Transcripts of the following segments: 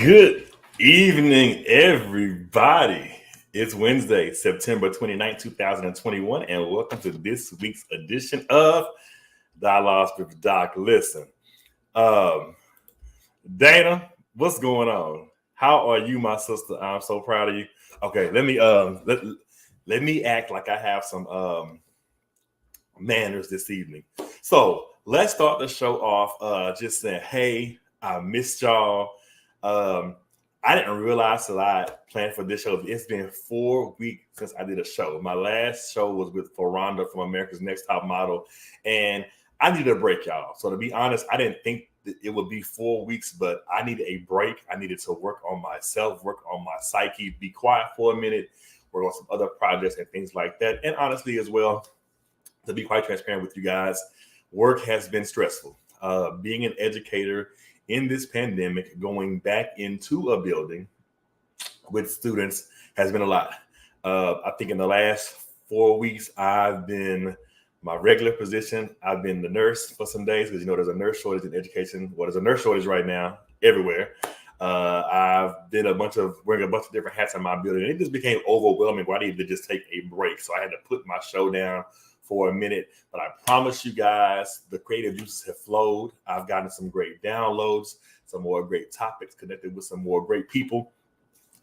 Good evening, everybody. It's Wednesday, September 29th, 2021, and welcome to this week's edition of Dialogues with Doc. Listen, um, Dana, what's going on? How are you, my sister? I'm so proud of you. Okay, let me act like I have some manners this evening. So let's start the show off just saying, hey, I missed y'all. Um, I didn't realize that I planned for this show. It's been 4 weeks since I did a show. My last show was with Ferranda from America's Next Top Model, and I needed a break, y'all. So to be honest, I didn't think that it would be 4 weeks, but I needed a break. I needed to work on myself, work on my psyche, be quiet for a minute, work on some other projects and things like that. And honestly, as well, to be quite transparent with you guys, work has been stressful. Being an educator in this pandemic, going back into a building with students has been a lot. I think in the last 4 weeks, I've been my regular position. I've been the nurse for some days because, there's a nurse shortage in education. Well, there's a nurse shortage right now everywhere. I've did wearing a bunch of different hats in my building. And it just became overwhelming where I needed to just take a break. So I had to put my show down for a minute, but I promise you guys, the creative juices have flowed. I've gotten some great downloads, some more great topics, connected with some more great people,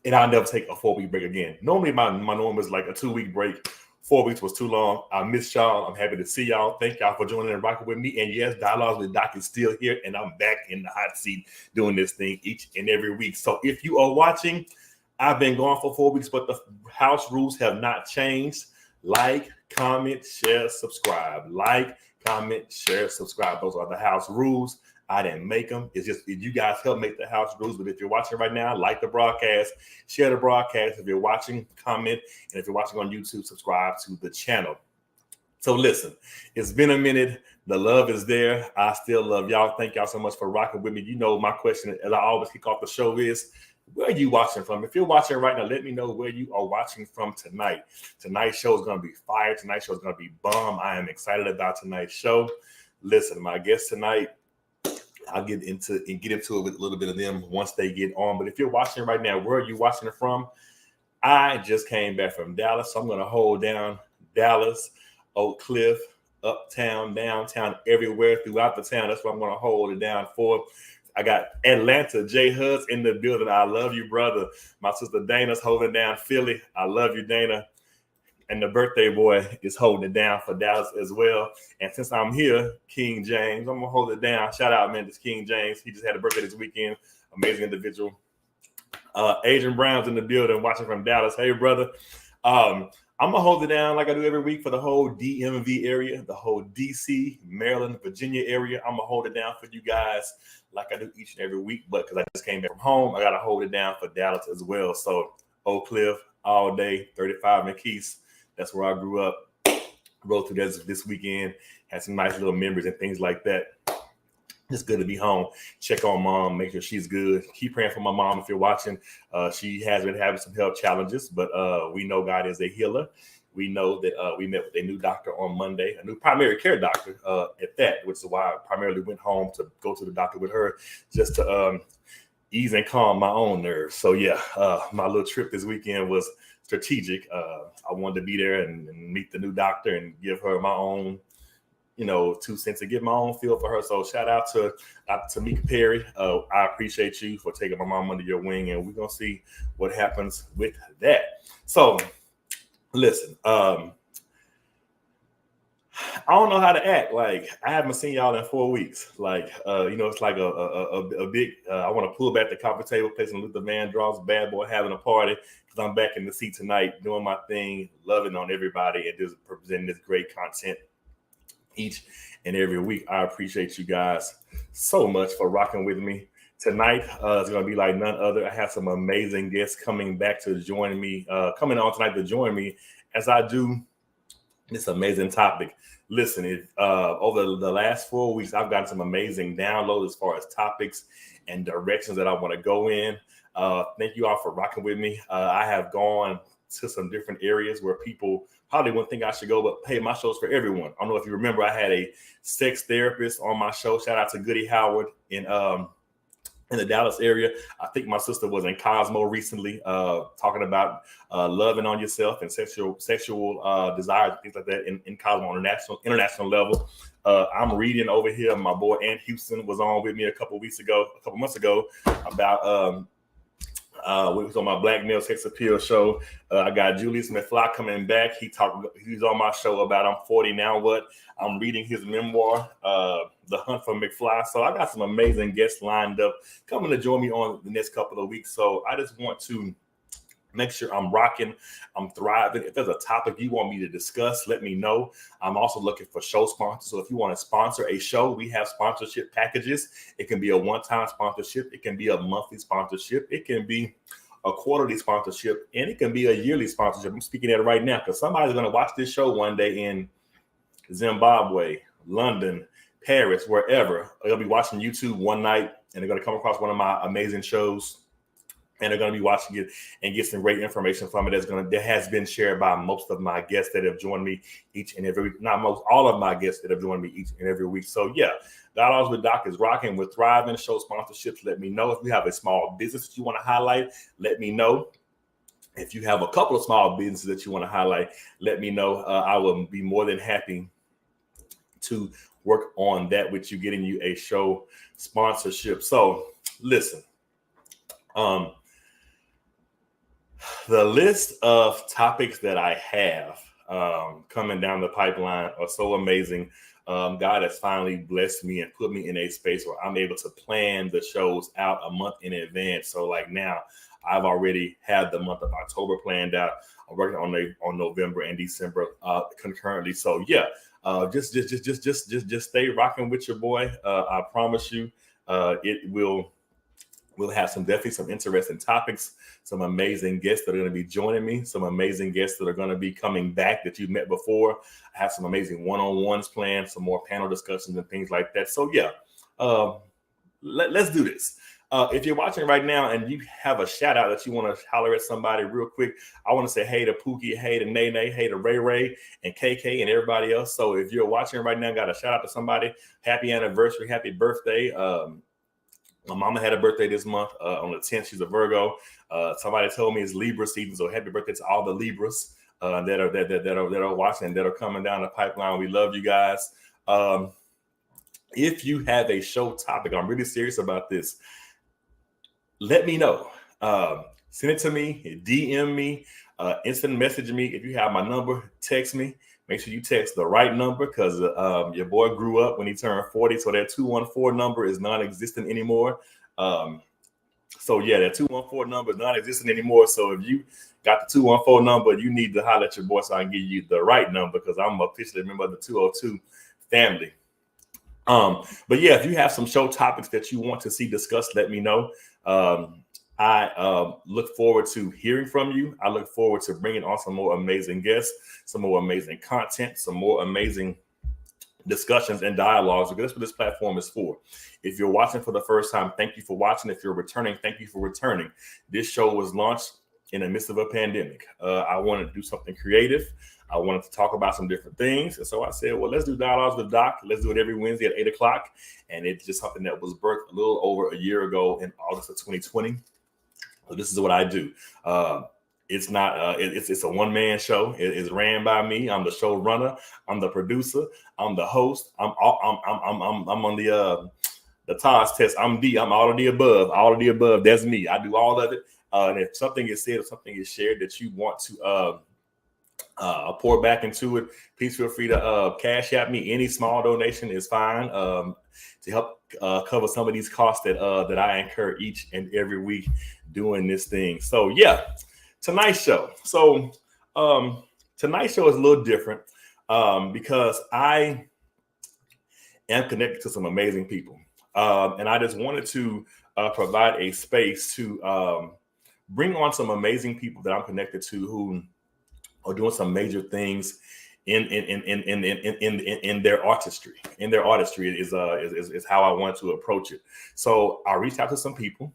and I'll never take a 4-week break again. Normally, my norm is like a 2-week break. 4 weeks was too long. I miss y'all. I'm happy to see y'all. Thank y'all for joining and rocking with me. And yes, Dialogues with Doc is still here, and I'm back in the hot seat doing this thing each and every week. So if you are watching, I've been gone for 4 weeks, but the house rules have not changed. Like, comment, share, subscribe. Like, comment, share, subscribe. Those are the house rules. I didn't make them. It's just you guys help make the house rules. But if you're watching right now, like the broadcast, share the broadcast. If you're watching, comment. And if you're watching on YouTube, subscribe to the channel. So listen, it's been a minute. The love is there. I still love y'all. Thank y'all so much for rocking with me. My question, as I always kick off the show, is where are you watching from? If you're watching right now, let me know where you are watching from tonight. Tonight's show is going to be fire. Tonight's show is going to be bomb. I am excited about tonight's show. Listen, my guests tonight, I'll get into it with a little bit of them once they get on. But if you're watching right now, where are you watching it from? I just came back from Dallas, so I'm going to hold down Dallas, Oak Cliff, uptown, downtown, everywhere throughout the town. That's what I'm going to hold it down for. I got Atlanta, J Hud's in the building. I love you, brother. My sister Dana's holding down Philly. I love you, Dana. And the birthday boy is holding it down for Dallas as well. And since I'm here, King James, I'm going to hold it down. Shout out, man, to King James. He just had a birthday this weekend. Amazing individual. Adrian Brown's in the building watching from Dallas. Hey, brother. I'm going to hold it down like I do every week for the whole DMV area, the whole DC, Maryland, Virginia area. I'm going to hold it down for you guys like I do each and every week. But because I just came back from home, I got to hold it down for Dallas as well. So Oak Cliff all day, 35 McKees. That's where I grew up. Rode through this weekend. Had some nice little memories and things like that. It's good to be home. Check on mom, make sure she's good. Keep praying for my mom if you're watching. She has been having some health challenges, but we know God is a healer. We know that we met with a new doctor on Monday, a new primary care doctor at that, which is why I primarily went home to go to the doctor with her just to ease and calm my own nerves. So yeah, my little trip this weekend was strategic. I wanted to be there and meet the new doctor and give her my own 2 cents to get my own feel for her. So shout out to Tamika Perry. I appreciate you for taking my mom under your wing, and we're going to see what happens with that. So listen, I don't know how to act. Like, I haven't seen y'all in 4 weeks. Like, it's like a big, I want to pull back the coffee table, play some Luther Vandross, Bad Boy, having a party, because I'm back in the seat tonight, doing my thing, loving on everybody, and just presenting this great content each and every week. I appreciate you guys so much for rocking with me. Tonight is going to be like none other. I have some amazing guests coming on tonight to join me as I do this amazing topic. Listen, over the last 4 weeks, I've gotten some amazing downloads as far as topics and directions that I want to go in. Thank you all for rocking with me. I have gone to some different areas where people probably wouldn't think I should go, but hey, my show's for everyone. I don't know if you remember, I had a sex therapist on my show. Shout out to Goody Howard in in the Dallas area. I think my sister was in Cosmo recently, talking about loving on yourself and sexual desires, things like that in Cosmo on a international level. I'm reading over here. My boy Ann Houston was on with me a couple months ago about we was on my Black Male Sex Appeal show. I got Julius McFly coming back. He's on my show about I'm 40 Now What. I'm reading his memoir, The Hunt for McFly. So I got some amazing guests lined up coming to join me on the next couple of weeks. So I just want to make sure I'm rocking, I'm thriving. If there's a topic you want me to discuss, let me know. I'm also looking for show sponsors. So if you want to sponsor a show, we have sponsorship packages. It can be a one-time sponsorship. It can be a monthly sponsorship. It can be a quarterly sponsorship, and it can be a yearly sponsorship. I'm speaking at it right now because somebody's going to watch this show one day in Zimbabwe, London, Paris, wherever. They'll be watching YouTube one night, and they're going to come across one of my amazing shows. And they're going to be watching it and get some great information from it that has been shared by most of my guests that have joined me each and every week. Not most, all of my guests that have joined me each and every week. So yeah, Dialogues with Doc is rocking. We're thriving. Show sponsorships, let me know. If you have a small business that you want to highlight, let me know. If you have a couple of small businesses that you want to highlight, let me know. I will be more than happy to work on that with you, getting you a show sponsorship. So listen, the list of topics that I have coming down the pipeline are so amazing. God has finally blessed me and put me in a space where I'm able to plan the shows out a month in advance. So like now, I've already had the month of October planned out. I'm working on November and December concurrently. So yeah, just stay rocking with your boy. I promise you, we'll have definitely some interesting topics, some amazing guests that are going to be joining me, some amazing guests that are going to be coming back that you've met before. I have some amazing one-on-ones planned, some more panel discussions and things like that. So yeah, let's do this. If you're watching right now and you have a shout out that you want to holler at somebody real quick, I want to say hey to Pookie, hey to Nene, hey to Ray Ray and KK and everybody else. So if you're watching right now, got a shout out to somebody, happy anniversary, happy birthday. My mama had a birthday this month on the 10th. She's a Virgo. Somebody told me it's Libra season, so happy birthday to all the Libras that are watching, that are coming down the pipeline. We love you guys. If you have a show topic, I'm really serious about this. Let me know. Send it to me, DM me, instant message me. If you have my number, text me. Make sure you text the right number because your boy grew up when he turned 40. So that 214 number is non-existent anymore. So yeah, that 214 number is non-existent anymore. So if you got the 214 number, you need to holler at your boy so I can give you the right number because I'm officially a member of the 202 family. But yeah, if you have some show topics that you want to see discussed, let me know. I look forward to hearing from you. I look forward to bringing on some more amazing guests, some more amazing content, some more amazing discussions and dialogues, because that's what this platform is for. If you're watching for the first time, thank you for watching. If you're returning, thank you for returning. This show was launched in the midst of a pandemic. I wanted to do something creative. I wanted to talk about some different things. And so I said, well, let's do Dialogues with Doc. Let's do it every Wednesday at 8 o'clock. And it's just something that was birthed a little over a year ago in August of 2020. So this is what I do. It's not. It's a one-man show. It is ran by me. I'm the showrunner. I'm the producer. I'm the host. I'm on the TOS test. I'm all of the above. All of the above. That's me. I do all of it. And if something is said or something is shared that you want to pour back into it, please feel free to cash at me. Any small donation is fine to help cover some of these costs that I incur each and every week doing this thing. So yeah, tonight's show. So tonight's show is a little different because I am connected to some amazing people, and I just wanted to provide a space to bring on some amazing people that I'm connected to who are doing some major things in their artistry. In their artistry is how I want to approach it. So I reached out to some people.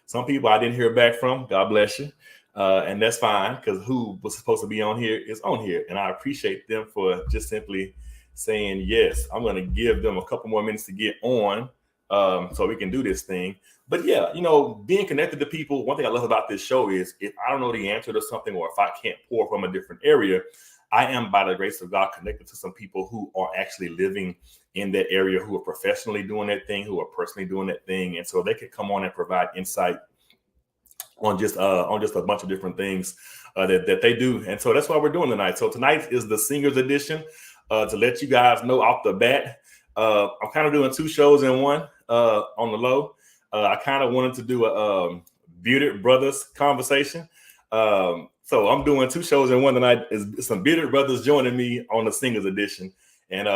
Some people I didn't hear back from. God bless you. And that's fine, because who was supposed to be on here is on here. And I appreciate them for just simply saying yes. I'm going to give them a couple more minutes to get on. so we can do this thing. But yeah, you know, being connected to people, one thing I love about this show is if I don't know the answer to something, or if I can't pour from a different area, I am, by the grace of God, connected to some people who are actually living in that area, who are professionally doing that thing, who are personally doing that thing. And so they could come on and provide insight on just a bunch of different things that they do. And so that's what we're doing tonight. So tonight is the singers edition. To let you guys know off the bat, I'm kind of doing two shows in one on the low. I kind of wanted to do a Bearded Brothers conversation. So I'm doing two shows in one tonight. Is some Bearded Brothers joining me on the singers edition. And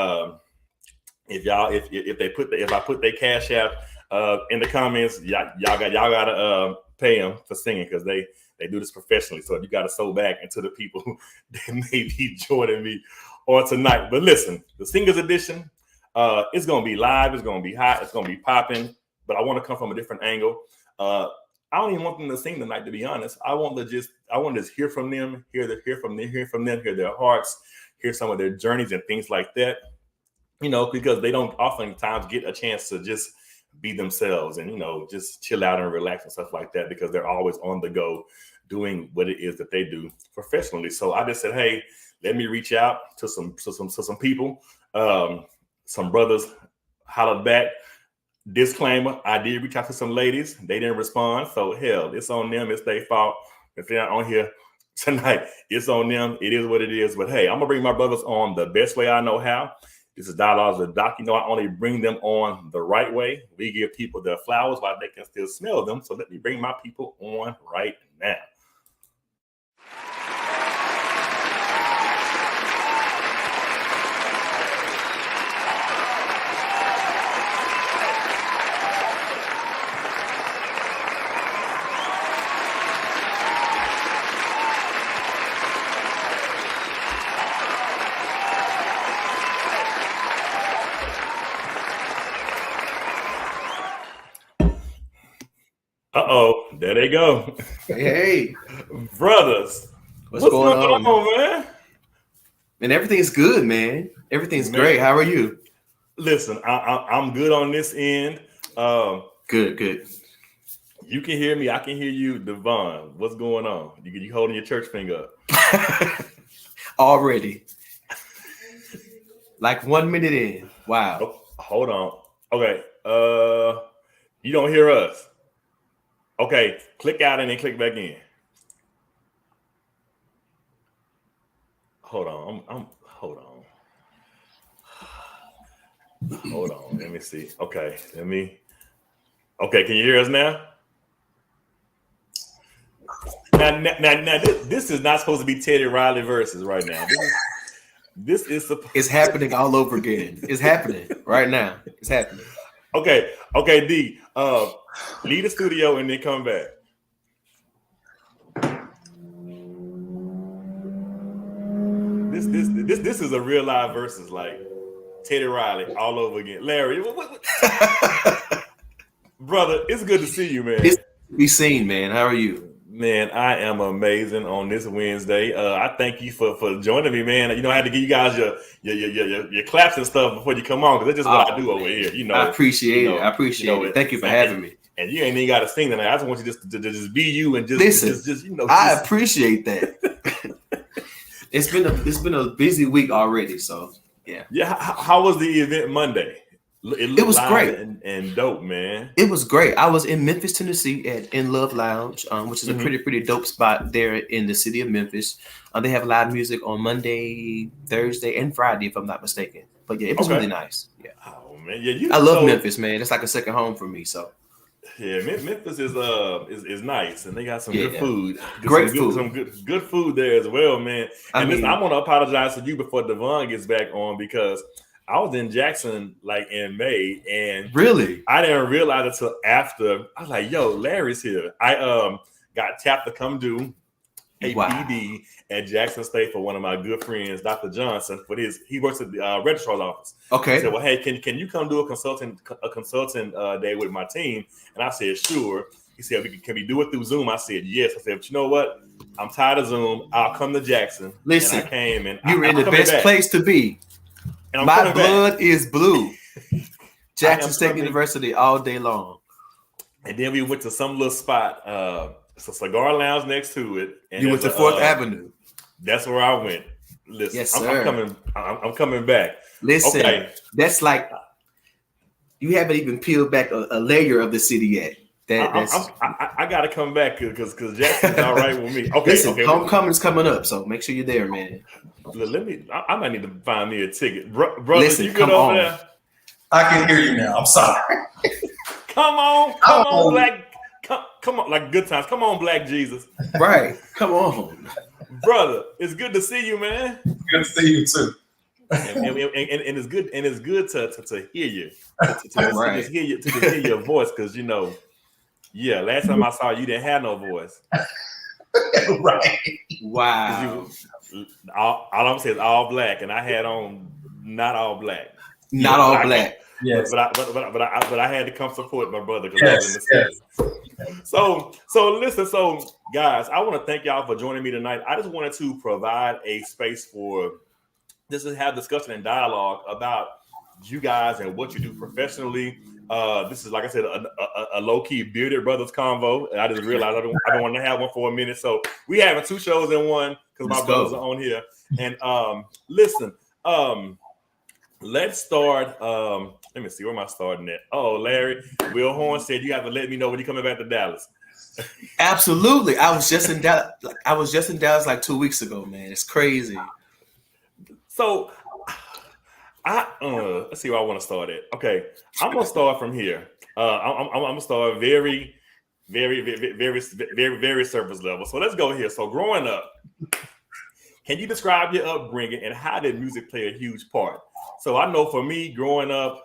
if I put their cash app in the comments, y'all gotta pay them for singing, because they do this professionally. So you gotta sew back into the people that may be joining me on tonight. But listen, the singers edition, it's gonna be live, it's gonna be hot, it's gonna be popping. But I want to come from a different angle. I don't even want them to sing tonight, to be honest. I want to just hear from them, hear their hearts, hear some of their journeys and things like that. You know, because they don't oftentimes get a chance to just be themselves and, you know, just chill out and relax and stuff like that, because they're always on the go doing what it is that they do professionally. So I just said, hey, let me reach out to some people, some brothers hollered back. Disclaimer, I did reach out to some ladies. They didn't respond. So hell, it's on them. It's their fault. If they're not on here tonight, it's on them. It is what it is. But hey, I'm gonna bring my brothers on the best way I know how. This is Dialogues with Doc. You know, I only bring them on the right way. We give people their flowers while they can still smell them. So let me bring my people on right now. Uh-oh, there they go. Hey, brothers. What's going on, man? And everything's good, man. Everything's great. How are you? Listen, I'm good on this end. Good. You can hear me. I can hear you. Devon, what's going on? You holding your church finger up? Already. Like 1 minute in. Wow. Oh, hold on. Okay. You don't hear us. Okay, click out and then click back in. Hold on. Hold on. Let me see. Okay, Okay, can you hear us now? Now this is not supposed to be Teddy Riley versus right now. This is it's happening all over again. It's happening right now. It's happening. Okay, D. Leave the studio and then come back. This is a real live versus, like Teddy Riley all over again. Larry, what? Brother, it's good to see you, man. It's to be seen, man. How are you? Man, I am amazing on this Wednesday. I thank you for joining me, man. You know, I had to give you guys your claps and stuff before you come on, because that's just what I do over here. You know, I appreciate it. I appreciate it. Thank you for having me. And you ain't even got to sing tonight. I just want you to just be you and just listen. Just you know. I appreciate that. It's been a busy week already, so yeah. Yeah. How was the event Monday? It was great and dope, man. It was great. I was in Memphis, Tennessee at In Love Lounge, which is a pretty dope spot there in the city of Memphis. They have live music on Monday, Thursday, and Friday, if I'm not mistaken. But yeah, it was really nice. Yeah. Oh man, yeah. I love Memphis, man. It's like a second home for me. So yeah, Memphis is nice, and they got some good food. Some good food there as well, man. And listen, I want to apologize to you before Devon gets back on, because I was in Jackson like in May, and really I didn't realize it until after. I was like, "Yo, Larry's here." I got tapped to come do a BD at Jackson State for one of my good friends, Dr. Johnson. He works at the registrar's office. Okay. He said, "Well, hey, can you come do a consultant day with my team?" And I said, "Sure." He said, "Can we do it through Zoom?" I said, "Yes." I said, "But you know what? I'm tired of Zoom. I'll come to Jackson." Listen, and I came, and you were in the best place to be. My blood is blue. Jackson State University all day long. And then we went to some little spot. It's a cigar lounge next to it. And you went to 4th Avenue. That's where I went. Listen, yes, sir. I'm coming back. Listen, okay. That's like you haven't even peeled back a layer of the city yet. I got to come back because Jackson's all right with me. Okay, listen, homecoming's coming up, so make sure you're there, man. Let me. I might need to find me a ticket, brother. Listen, you good over there? I can hear you now. I'm sorry. Come on, Black. Come on, like good times. Come on, Black Jesus. Right. Come on, brother. It's good to see you, man. Good to see you too. and it's good. And it's good to hear you. To hear your voice, because yeah. Last time I saw you, didn't have no voice. Right. Wow. All I'm saying is all black, and I had on not all black. Not all black. Yes. But I had to come support my brother because I was in the city. So listen, guys, I want to thank y'all for joining me tonight. I just wanted to provide a space for this to have discussion and dialogue about you guys and what you do professionally. This is, like I said, a low-key bearded brothers convo, and I just realized I don't want to have one for a minute. So we having 2 shows in one because my brothers are on here. And listen, let's start. Let me see, where am I starting at? Oh, Larry, Will Horn said you have to let me know when you're coming back to Dallas. Absolutely. I was just in Dallas like 2 weeks ago, man. It's crazy. So let's see where I want to start at. Okay, I'm gonna start from here. I'm gonna start very surface level. So let's go here. So growing up, can you describe your upbringing and how did music play a huge part? So I know for me, growing up,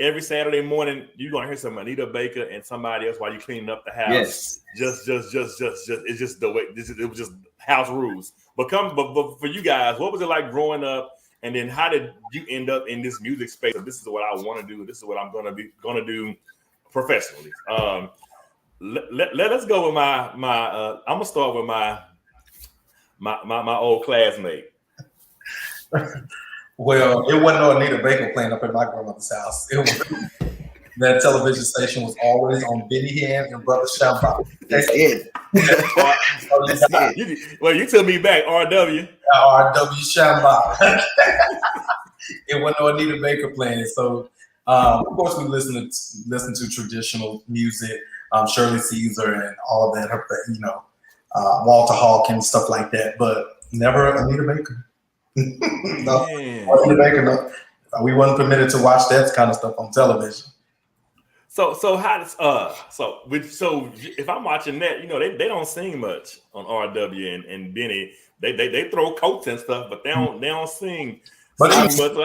every Saturday morning you're gonna hear some Anita Baker and somebody else while you're cleaning up the house. Yes. Just it's just the way. It was just house rules. But for you guys, what was it like growing up? And then how did you end up in this music space? This is what I want to do. This is what I'm gonna do professionally. Let us go with my I'm gonna start with my old classmate. Well, it wasn't no Anita Baker playing up at my grandmother's house. That television station was always on Benny Hinn and Brother Shamba. That's it. Well, you took me back, RW. RW Shamba. It wasn't no Anita Baker playing. So, of course, we listen to traditional music, Shirley Caesar and all of that, Walter Hawk and stuff like that, but never Anita Baker. No, Anita Baker, no. We weren't permitted to watch that kind of stuff on television. So how does so if I'm watching that, they don't sing much on RW and Benny. They throw coats and stuff, but they don't sing. But they were still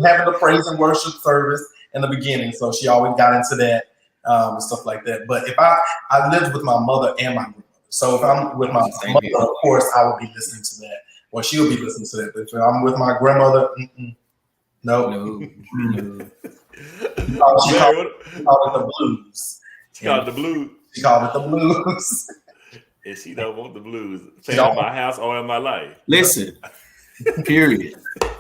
having the praise and worship service in the beginning, so she always got into that and stuff like that. But if I lived with my mother and my grandmother, so if I'm with my mother, of course I would be listening to that. Well, she would be listening to that. But if I'm with my grandmother, no. She called it the blues. She called it the blues. She called it the blues. And she don't want the blues playing in my house or in my life. Listen, period,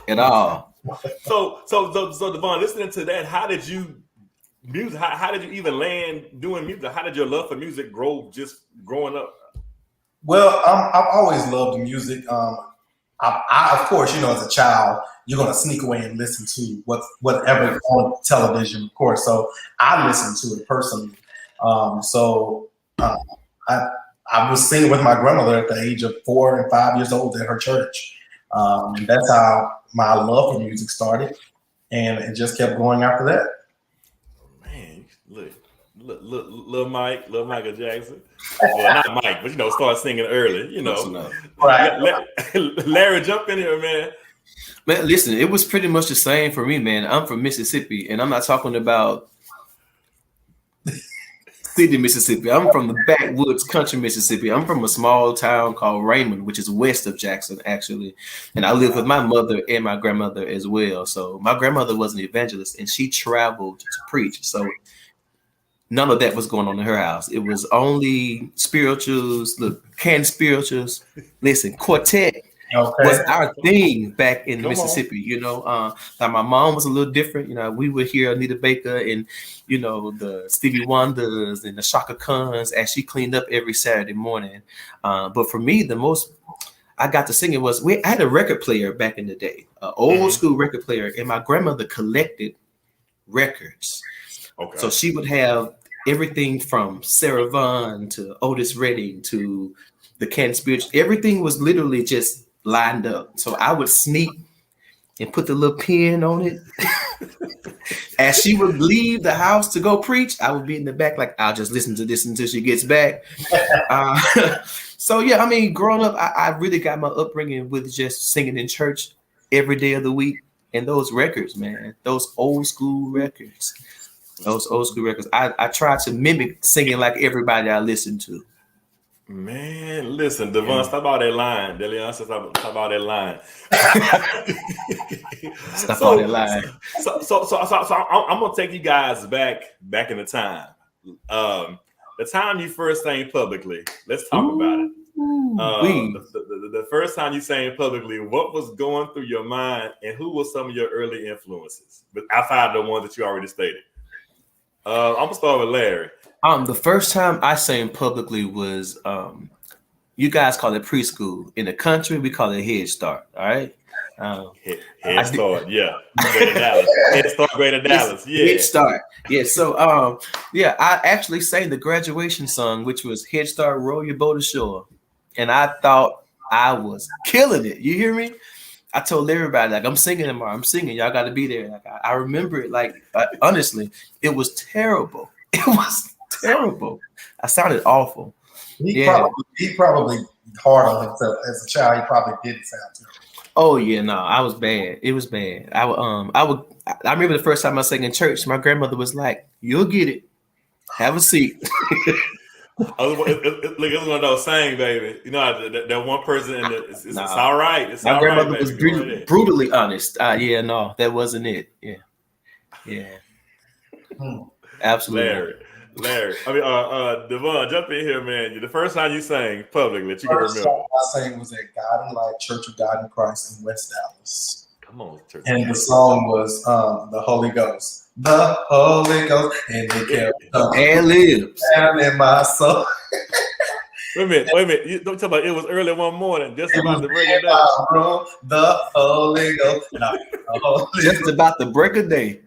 at all. So Devon, listening to that, how did you even land doing music? How did your love for music grow just growing up? Well, I've always loved music. I of course, as a child, you're gonna sneak away and listen to whatever on television, of course. So I listened to it personally. I was singing with my grandmother at the age of 4 and 5 years old at her church. And that's how my love for music started, and it just kept going after that. Man, look, little Michael Jackson. Well, not Mike, but start singing early. Right. Larry, jump in here, man. Man, listen, it was pretty much the same for me, man. I'm from Mississippi, and I'm not talking about city Mississippi. I'm from the backwoods country Mississippi. I'm from a small town called Raymond, which is west of Jackson, actually. And I lived with my mother and my grandmother as well. So my grandmother was an evangelist, and she traveled to preach. So none of that was going on in her house. It was only spirituals, canned spirituals. Listen, quartet was our thing back in Come Mississippi. You know, now my mom was a little different. You know, we would hear Anita Baker and you know the Stevie Wonders and the Shaka Khan's as she cleaned up every Saturday morning. But for me, the most I got to sing it was I had a record player back in the day, an old school record player, and my grandmother collected records. Okay. So she would have everything from Sarah Vaughan to Otis Redding to the Cat Spirits. Everything was literally just lined up. So I would sneak and put the little pin on it. As she would leave the house to go preach, I would be in the back like, I'll just listen to this until she gets back. So yeah, I mean, growing up, I really got my upbringing with just singing in church every day of the week. And those records, man, those old school records. I try to mimic singing like everybody I listen to. Man, listen, Devon, stop all that line. Delian, stop all that line. Stop all that line. So I'm gonna take you guys back in the time. The time you first sang publicly. Let's talk about it. The first time you sang publicly, what was going through your mind, and who were some of your early influences, but outside of the ones that you already stated? I'm gonna start with Larry. The first time I sang publicly was you guys call it preschool. In the country, we call it Head Start. All right. Head Start, yeah. Greater Dallas. Head Start, Greater Dallas. Yeah. Head Start. Yeah. So I actually sang the graduation song, which was Head Start, Roll Your Boat Ashore. And I thought I was killing it. You hear me? I told everybody, like, I'm singing tomorrow. I'm singing. Y'all got to be there. Like, I remember it. Like, honestly, it was terrible. It was terrible. I sounded awful. He probably hard on himself as a child. He probably didn't sound terrible. Oh yeah, no, I was bad. It was bad. I remember the first time I sang in church. My grandmother was like, "You'll get it. Have a seat." Look, it's one of those saying, baby. You know that one person in the it's all right. It's my all grandmother right, was brutally honest. Yeah, no, that wasn't it. Yeah. Absolutely. Larry. I mean, Devon, jump in here, man. The first time you sang publicly that you can remember. First song I sang was at God and Light Church of God in Christ in West Dallas. Come on, church. And the song was the Holy Ghost. The Holy Ghost, and it kept and lives down in my soul. Wait a minute. You don't talk about it was early one morning, just about the break of day. The Holy Ghost. Just about the break of day.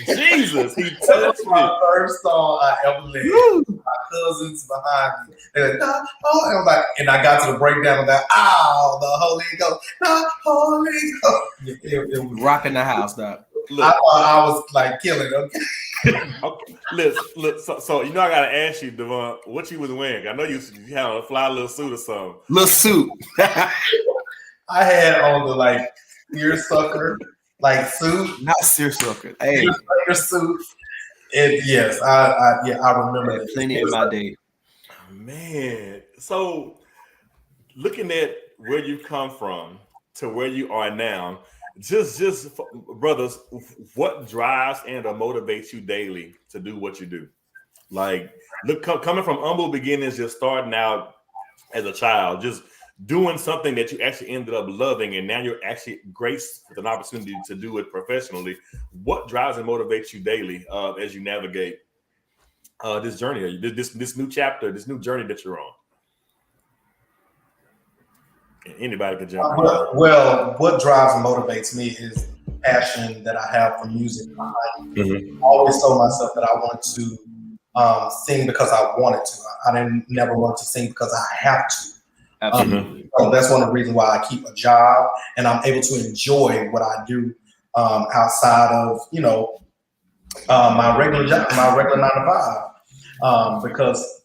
Jesus, he That touched was my me. first song I ever led. My cousins behind me. They're like, and I'm like, and I got to the breakdown of that. Oh, the Holy Ghost, the Holy Ghost. It was rocking the house, dog. I thought I was like killing. Okay. Look. So you know I gotta ask you, Devon, what you was wearing? I know you had on a fly little suit or something. Little suit. I had on the like seersucker like suit, not seersucker. Hey, suit. And yes, I remember that. Plenty in my day. Man, so looking at where you come from to where you are now, just brothers, what drives and or motivates you daily to do what you do? Like, look, coming from humble beginnings, just starting out as a child, just doing something that you actually ended up loving, and now you're actually graced with an opportunity to do it professionally. What drives and motivates you daily as you navigate this journey, this new chapter, this new journey that you're on? And anybody can jump in. Well, what drives and motivates me is the passion that I have for music. I always told myself that I want to sing because I wanted to. I didn't never want to sing because I have to. So that's one of the reasons why I keep a job and I'm able to enjoy what I do outside of my regular job, my regular 9 to 5, because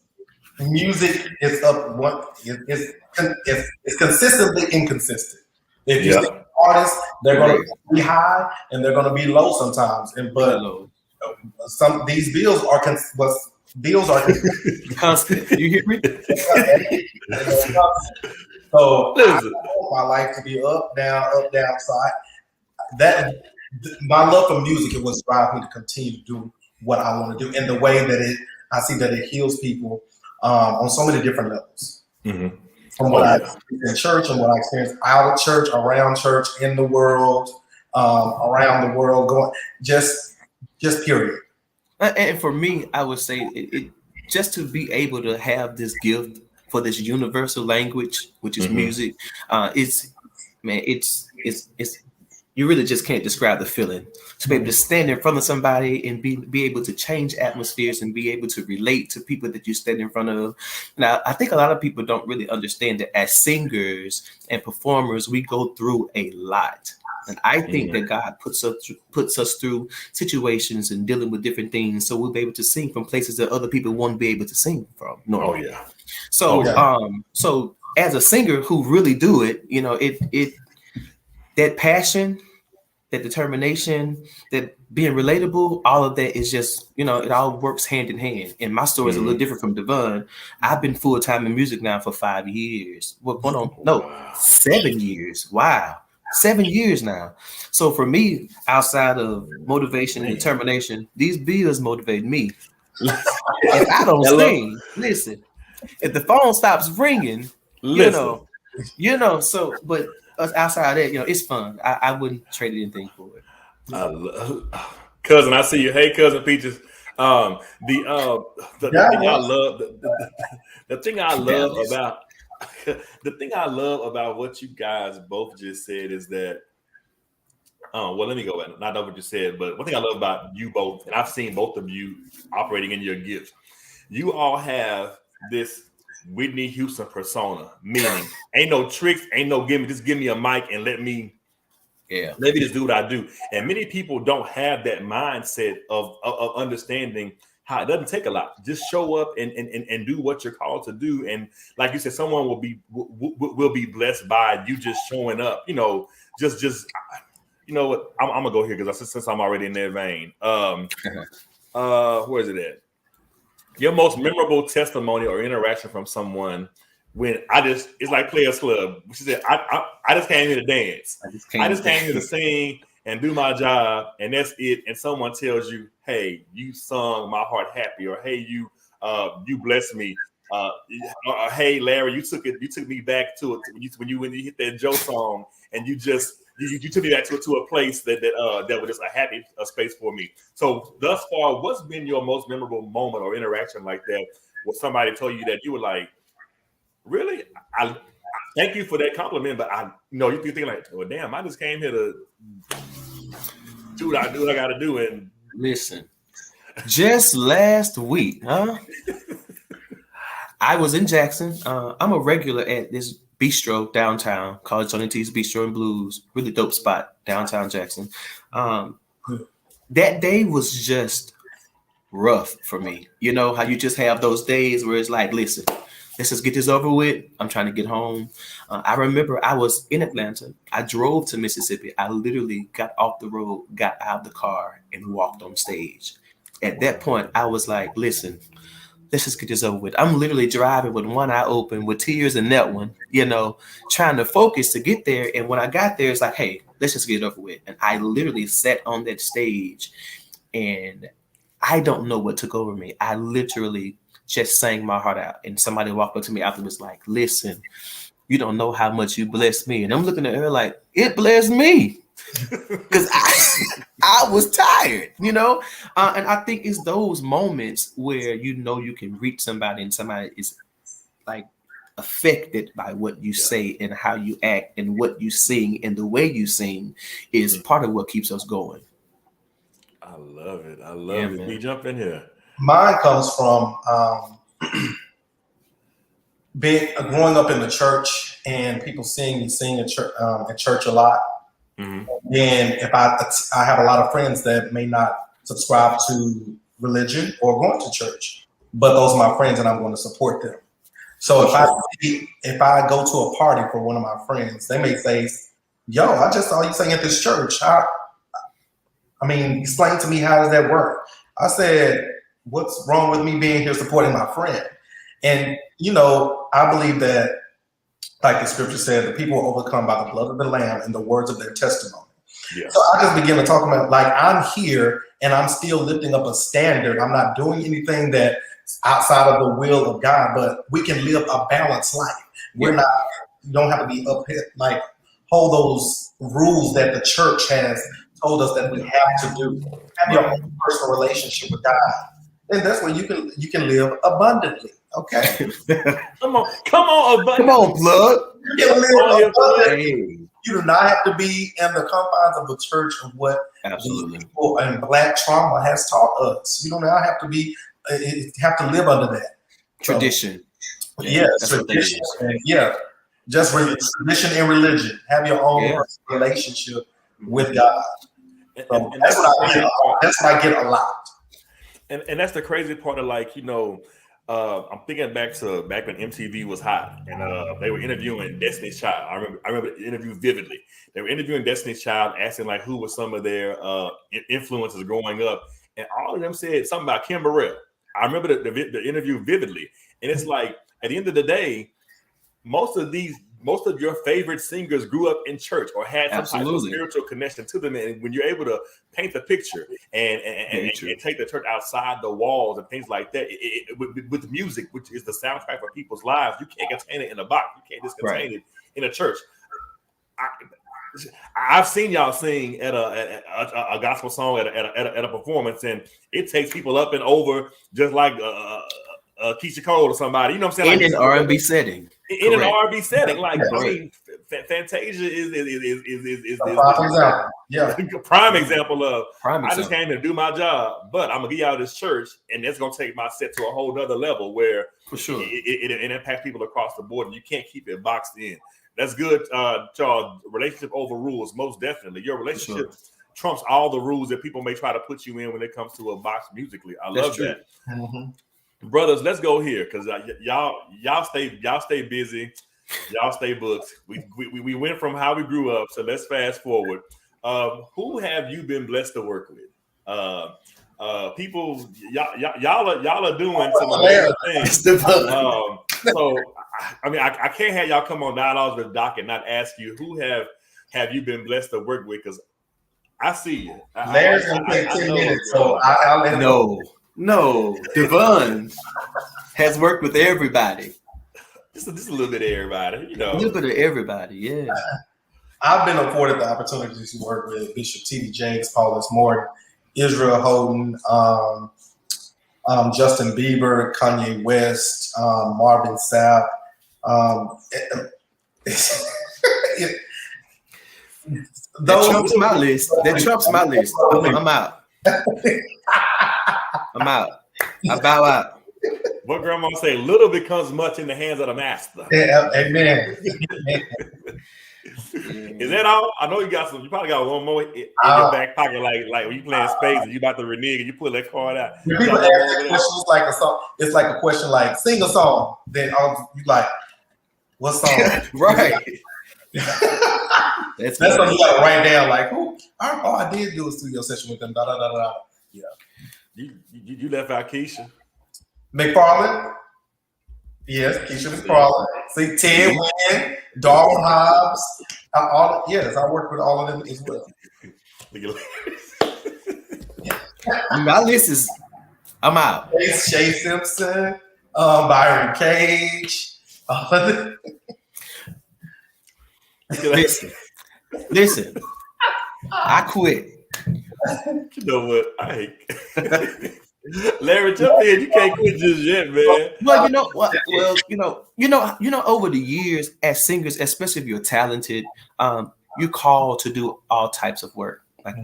music is it's consistently inconsistent. If you see artists, they're going to be high and they're going to be low sometimes. Some these bills are constant. You hear me? So I want my life to be up, down. So my love for music is what's driving me to continue to do what I want to do, and the way that I see that it heals people on so many different levels. from what I experienced in church and what I experienced out of church, around church, in the world, around the world, going just period. And for me, I would say it just to be able to have this gift for this universal language, which is music, it's you really just can't describe the feeling. To be able to stand in front of somebody and be able to change atmospheres and be able to relate to people that you stand in front of. Now, I think a lot of people don't really understand that as singers and performers, we go through a lot. And I think that God puts us through situations and dealing with different things, so we'll be able to sing from places that other people won't be able to sing from. Normally. So as a singer who really do it, you know, it that passion, that determination, that being relatable, all of that is just, you know, it all works hand in hand. And my story is a little different from Devon. I've been full time in music now for 5 years. Well, 7 years. Wow. 7 years now. So for me, outside of motivation and determination, these bills motivate me. If I don't sing, listen, if the phone stops ringing, you know, so, but outside of that, you know, it's fun. I wouldn't trade anything for it. Cousin, I see you. Hey, cousin Peaches. The thing I love, the thing I love about the thing I love about what you guys both just said is that, well, let me go back. Not know what you said, but one thing I love about you both, and I've seen both of you operating in your gifts, you all have this Whitney Houston persona, meaning ain't no tricks, ain't no gimme, just give me a mic and let me just do what I do. And many people don't have that mindset of understanding how it doesn't take a lot. Just show up and do what you're called to do. And like you said, someone will be blessed by you just showing up. You know, just you know what? I'm gonna go here because since I'm already in that vein. Where is it at? Your most memorable testimony or interaction from someone when it's like Players Club. She said, I just came here to dance. I just came here to sing and do my job, and that's it. And someone tells you, hey, you sung my heart happy, or hey, you blessed me. Hey, Larry, you took me back to it when you hit that Joe song, and you took me back to a place that was just a happy space for me. So thus far, what's been your most memorable moment or interaction like that, where somebody told you that you were like, really? I thank you for that compliment, but you think like, well, damn, I just came here to do what I got to do. And listen, just last week, I was in Jackson. I'm a regular at this bistro downtown called Johnny T's Bistro and Blues. Really dope spot downtown Jackson. That day was just rough for me. You know how you just have those days where it's like, listen, let's just get this over with. I'm trying to get home. I remember I was in Atlanta. I drove to Mississippi. I literally got off the road, got out of the car, and walked on stage. At that point, I was like, listen, let's just get this over with. I'm literally driving with one eye open, with tears in that one, you know, trying to focus to get there. And when I got there, it's like, hey, let's just get it over with. And I literally sat on that stage, and I don't know what took over me. I literally just sang my heart out. And somebody walked up to me afterwards like, listen, you don't know how much you blessed me. And I'm looking at her like, it blessed me. Because I was tired, you know? And I think it's those moments where you know you can reach somebody and somebody is like affected by what you say and how you act and what you sing and the way you sing is part of what keeps us going. I love it. I love it. We jump in here. Mine comes from growing up in the church and people seeing me sing at church a lot. And if I have a lot of friends that may not subscribe to religion or going to church, but those are my friends and I'm going to support them. So if I go to a party for one of my friends, they may say, yo, I just saw you sing at this church. I mean, explain to me, how does that work? I said, what's wrong with me being here supporting my friend? And, you know, I believe that, like the scripture said, the people are overcome by the blood of the Lamb and the words of their testimony. Yeah. So I just began to talk about, like, I'm here and I'm still lifting up a standard. I'm not doing anything that's outside of the will of God, but we can live a balanced life. We're not. You don't have to be up here like hold those rules that the church has told us that we have to do. Have your own personal relationship with God, and that's where you can live abundantly. Okay. Come on, abundantly. Come on, plug. You can live abundantly. Hey. You do not have to be in the confines of the church of what Absolutely. people and Black trauma has taught us. You do not have to be have to live under that Tradition. So, tradition. Just tradition and religion. Have your own relationship with God. So and that's what I get a lot. And that's the crazy part of like, I'm thinking back when MTV was hot and they were interviewing Destiny's Child. I remember the interview vividly. They were interviewing Destiny's Child, asking like who were some of their influences growing up, and all of them said something about Kim Burrell. I remember the interview vividly, and it's like at the end of the day, most of your favorite singers grew up in church or had some type of spiritual connection to them. And when you're able to paint the picture and take the church outside the walls and things like that, with music, which is the soundtrack for people's lives, you can't contain it in a box. You can't just contain it in a church. I've seen y'all sing at a gospel song at a performance, and it takes people up and over just like Keisha Cole or somebody. You know what I'm saying? In an R&B setting. In an R&B setting, like I mean, Fantasia is prime example of. I just came here to do my job, but I'm gonna give y'all this church, and that's gonna take my set to a whole nother level where for sure it impacts people across the board, and you can't keep it boxed in. That's good, Charles. Relationship over rules, most definitely. Your relationship trumps all the rules that people may try to put you in when it comes to a box musically. I love that. Mm-hmm. Brothers, let's go here because y'all stay busy, y'all stay booked. We went from how we grew up, so let's fast forward. Who have you been blessed to work with? People, y'all are doing some amazing things. So I mean, I can't have y'all come on Dialogues with Doc and not ask you who have you been blessed to work with, because I see you. Larry's gonna take 10 minutes, so I'll let him. No, Devon has worked with everybody. Just a little bit of everybody, A little bit of everybody, yeah. I've been afforded the opportunity to work with Bishop T.D. Jakes, Paulus Morton, Israel Houghton, Justin Bieber, Kanye West, Marvin Sapp. That trumps my list. I'm out. I'm out. I bow out. What grandma say? Little becomes much in the hands of the master. Yeah, amen. Is that all? I know you got some. You probably got one more in your back pocket, like when you playing spades and you about to renege and you pull that card out. When people ask that question, it's like a song. It's like a question like sing a song. Then you like, what song? Right. That's what you got to write down. Like, all I did do a studio session with them. Da da da da. Yeah. You left out Keisha McFarland. Yes, Keisha McFarland. See, Ted Wynn, Darwin Hobbs. I worked with all of them as well. My list is, I'm out. Shay Simpson, Byron Cage. Listen. I quit. You know what? I hate Larry, jump in. You can't quit just yet, man. Well, you know what? Well, over the years, as singers, especially if you're talented, you're called to do all types of work. Like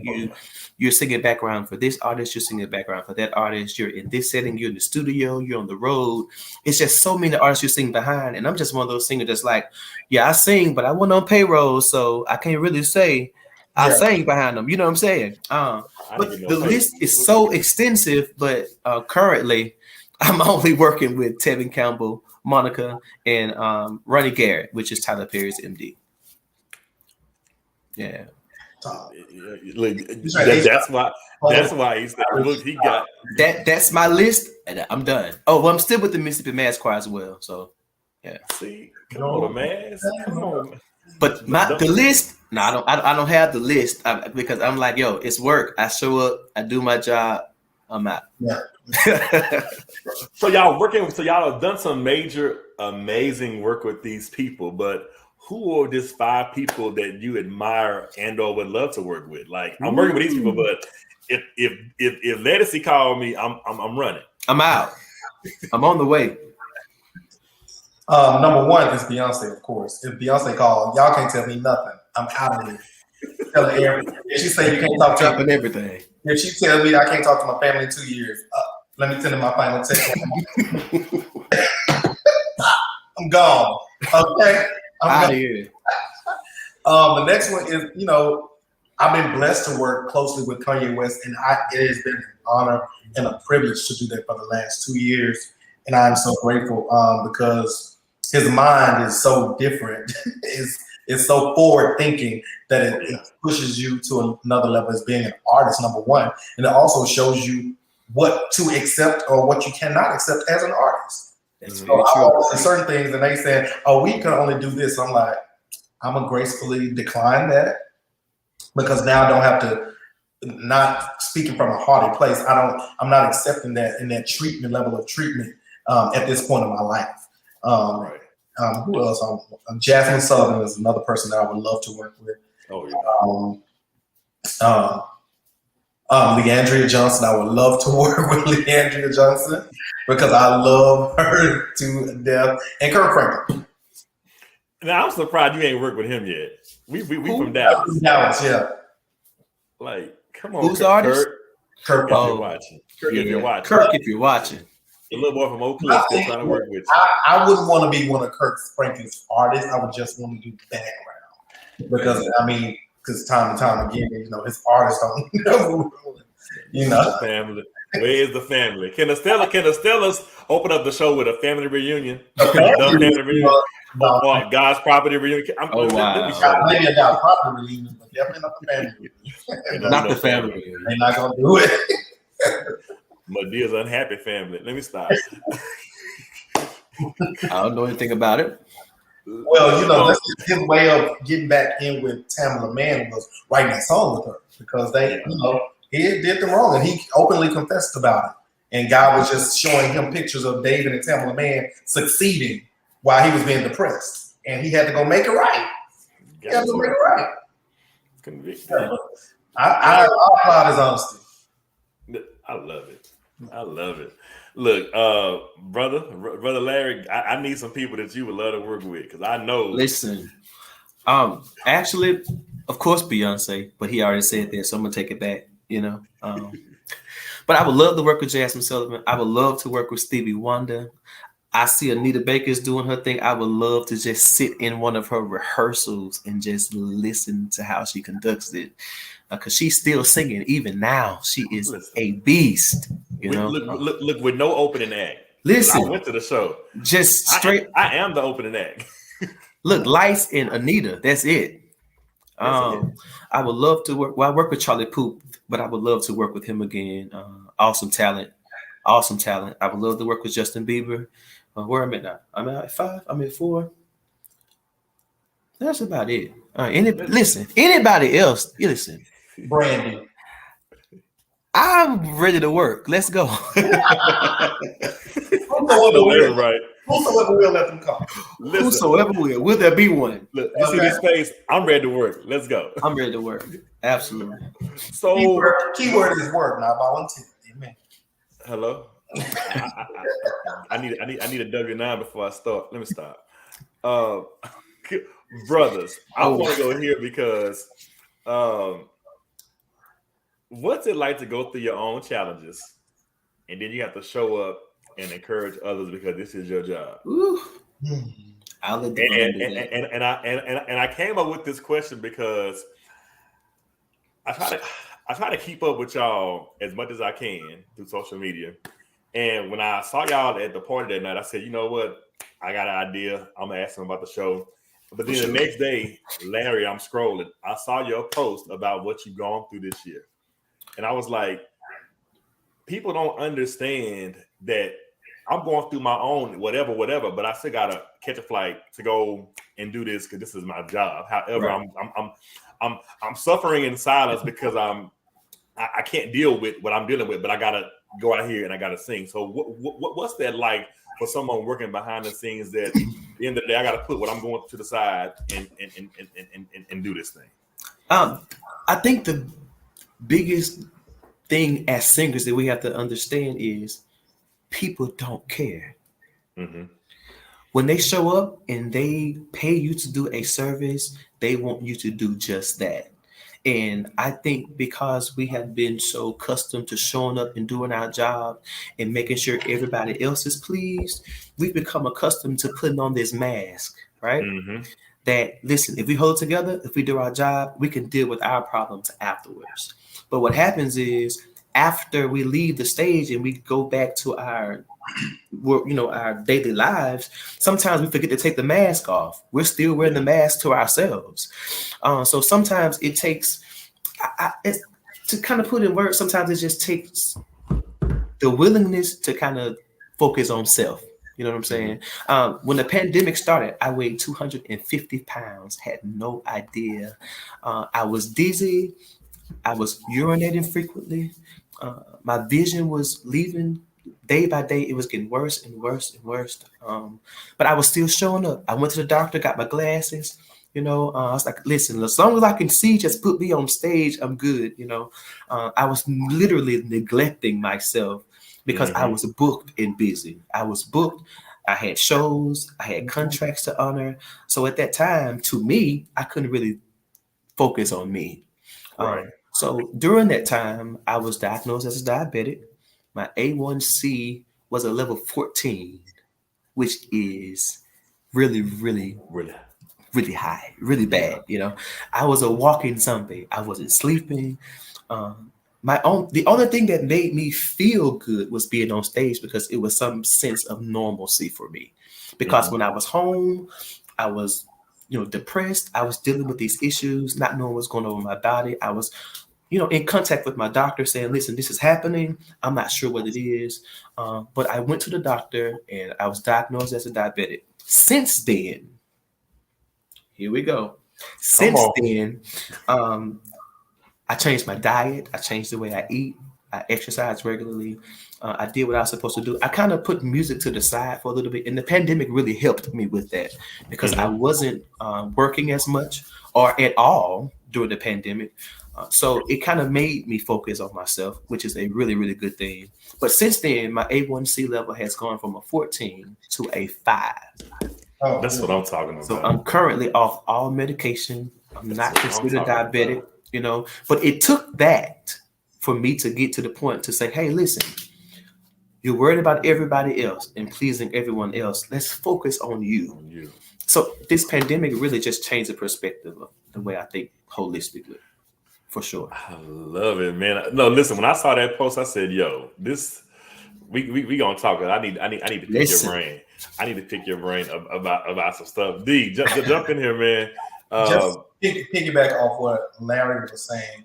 you're singing background for this artist, you're singing background for that artist. You're in this setting, you're in the studio, you're on the road. It's just so many artists you sing behind, and I'm just one of those singers that's like, yeah, I sing, but I wasn't on payroll, so I can't really say I sang behind them. You know what I'm saying? But the list is so extensive. But currently, I'm only working with Tevin Campbell, Monica, and Ronnie Garrett, which is Tyler Perry's MD. Yeah. Look, that's why he said, look, he got that. That's my list, and I'm done. Oh, well, I'm still with the Mississippi Mass Choir as well. So, yeah. See, come on, man. Come on. But the list. No, I don't have the list because I'm like, yo, it's work. I show up, I do my job, I'm out. Yeah. So y'all have done some major, amazing work with these people, but who are these 5 people that you admire and or would love to work with? Like, I'm working with these people, but if Legacy called me, I'm running. I'm out. I'm on the way. Number one is Beyonce, of course. If Beyonce called, y'all can't tell me nothing. I'm out of here. Tell her everything. If she say you can't talk to Dropping everything. If she tells me I can't talk to my family in 2 years, let me send her my final text. I'm gone. Okay? I'm Out of here. The next one is, I've been blessed to work closely with Kanye West, and it has been an honor and a privilege to do that for the last 2 years. And I'm so grateful because his mind is so different. It's so forward thinking that it pushes you to another level as being an artist, number one. And it also shows you what to accept or what you cannot accept as an artist. That's So there's certain things, and they say, "Oh, we can only do this." I'm like, I'm gonna gracefully decline that because now I don't have to. Not speaking from a haughty place, I'm not accepting that in that treatment level of treatment at this point in my life. Right. Who else? Jasmine Sullivan is another person that I would love to work with. Oh yeah. Leandria Johnson, I would love to work with Leandria Johnson because I love her to death. And Kirk Franklin. Now I'm surprised you ain't worked with him yet. We from Dallas. From Dallas, yeah. Like, come on, who's the artist? Kirk. If you're watching. Kirk, if you're watching. Kirk, if you're watching. The little boy from Oak Cliff still trying to work with you. I wouldn't want to be one of Kirk Franklin's artists. I would just want to do background because time and time again, his artists don't know. The family. Where is the family? Can the Stellas open up the show with a family reunion? Family reunion. Or God's property reunion. Wow. Maybe a God's property reunion, but definitely not the family reunion. Not the family reunion. They're not gonna do it. Medea's unhappy family. Let me stop. I don't know anything about it. Well, that's his way of getting back in with Tamala Mann was writing that song with her because he did the wrong and he openly confessed about it. And God was just showing him pictures of David and Tamala Mann succeeding while he was being depressed, and he had to go make it right. He had to make it right. Conviction. I applaud his honesty. I love it. Look, brother Larry, I need some people that you would love to work with because I know. Listen, actually, of course, Beyonce, but he already said that, so I'm gonna take it back. But I would love to work with Jasmine Sullivan. I would love to work with Stevie Wonder. I see Anita Baker's doing her thing. I would love to just sit in one of her rehearsals and just listen to how she conducts it. Because she's still singing. Even now, she is a beast. Look, with no opening act. Listen. I went to the show. Just straight. I am the opening act. Look, Lights and Anita. That's it. I would love to work. Well, I work with Charlie Puth, but I would love to work with him again. Awesome talent. I would love to work with Justin Bieber. Where am I now? I'm at 5. I'm at 4. That's about it. Anybody else? You listen. Brandy. I'm ready to work. Let's go. Right. Whosoever will, let them come. Whosoever will. Will there be one? Look, you see this face? I'm ready to work. Let's go. I'm ready to work. Absolutely. So keyword is work, not volunteer. Amen. Hello. I need a W-9 before I start. Let me stop. Brothers, I want to go here because what's it like to go through your own challenges and then you have to show up and encourage others because this is your job? I'll let and I came up with this question because I try to keep up with y'all as much as I can through social media. And when I saw y'all at the party that night, I said, you know what? I got an idea. I'm going to ask them about the show. But then the next day, Larry, I'm scrolling. I saw your post about what you've gone through this year. And I was like, people don't understand that I'm going through my own whatever, but I still got to catch a flight to go and do this because this is my job. However, right. I'm suffering in silence because I can't deal with what I'm dealing with, but I gotta go out here and I got to sing. So what's that like for someone working behind the scenes that at the end of the day I got to put what I'm going to the side and do this thing? I think the biggest thing as singers that we have to understand is people don't care. Mm-hmm. When they show up and they pay you to do a service, they want you to do just that. And I think because we have been so accustomed to showing up and doing our job and making sure everybody else is pleased, we've become accustomed to putting on this mask, right? Mm-hmm. That, listen, if we hold together, if we do our job, we can deal with our problems afterwards. But what happens is after we leave the stage and we go back to our our daily lives, sometimes we forget to take the mask off. We're still wearing the mask to ourselves. So sometimes it takes, to kind of put in words, sometimes it just takes the willingness to kind of focus on self. You know what I'm saying? When the pandemic started, I weighed 250 pounds, had no idea. I was dizzy. I was urinating frequently. My vision was leaving. Day by day, it was getting worse and worse and worse. But I was still showing up. I went to the doctor, got my glasses. I was like, listen, as long as I can see, just put me on stage, I'm good. I was literally neglecting myself because I was booked and busy. I was booked. I had shows. I had contracts to honor. So at that time, to me, I couldn't really focus on me. Right. So during that time, I was diagnosed as a diabetic. My A1C was a level 14, which is really, really, really high, really bad. I was a walking zombie. I wasn't sleeping. The only thing that made me feel good was being on stage because it was some sense of normalcy for me. Because when I was home, I was, depressed. I was dealing with these issues, not knowing what's going on with my body. I was in contact with my doctor saying, listen, this is happening. I'm not sure what it is. But I went to the doctor and I was diagnosed as a diabetic. Since then, here we go. Since then, I changed my diet. I changed the way I eat. I exercise regularly. I did what I was supposed to do. I kind of put music to the side for a little bit. And the pandemic really helped me with that because I wasn't working as much or at all during the pandemic. So it kind of made me focus on myself, which is a really, really good thing. But since then, my A1C level has gone from a 14 to a 5. Oh, that's what I'm talking about. So I'm currently off all medication. I'm not considered diabetic, but it took that for me to get to the point to say, hey, listen, you're worried about everybody else and pleasing everyone else. Let's focus on you. So this pandemic really just changed the perspective of the way I think holistically. For sure. I love it, man. No, listen, when I saw that post, I said, yo, this we gonna talk. I need to pick your brain. I need to pick your brain about some stuff. D, jump in here, man. Just piggyback off what Larry was saying.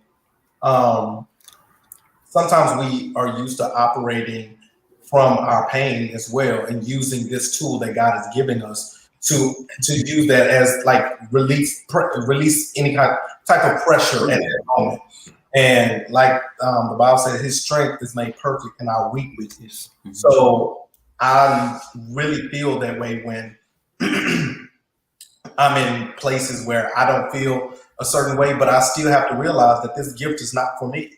Sometimes we are used to operating from our pain as well and using this tool that God is giving us to use that as like release any type of pressure at that moment. And like the Bible said, his strength is made perfect in our weak weakness. So I really feel that way when I'm in places where I don't feel a certain way, but I still have to realize that this gift is not for me.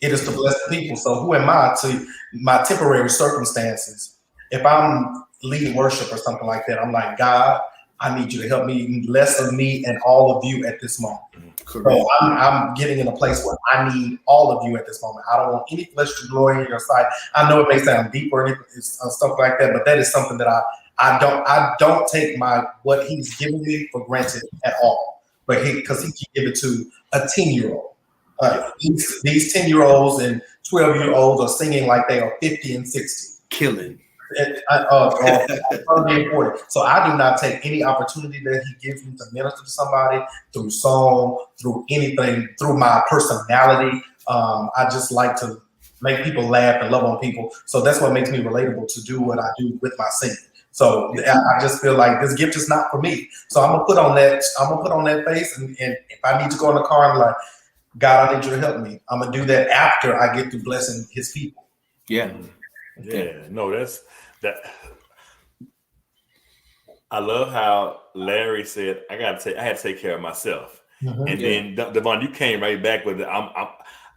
It is to bless the people. So who am I to my temporary circumstances? If I'm leading worship or something like that, I'm like, God, I need you to help me, less of me and all of you at this moment. Correct. So I'm getting in a place where I need all of you at this moment. I don't want any flesh to glory in your sight. I know it may sound deep or stuff like that, but that is something that I don't take what he's giving me for granted at all. But because he can give it to a 10-year-old. These 10-year-olds and 12-year-olds are singing like they are 50 and 60. Killing. So I do not take any opportunity that he gives me to minister to somebody through song, through anything, through my personality. I just like to make people laugh and love on people. So that's what makes me relatable to do what I do with my singing. So I just feel like this gift is not for me. So I'm gonna put on that face, and if I need to go in the car and like, God, I need you to help me, I'm gonna do that after I get through blessing his people. Yeah. Yeah. No, that's that. I love how Larry said, I had to take care of myself. And then Devon, you came right back with it.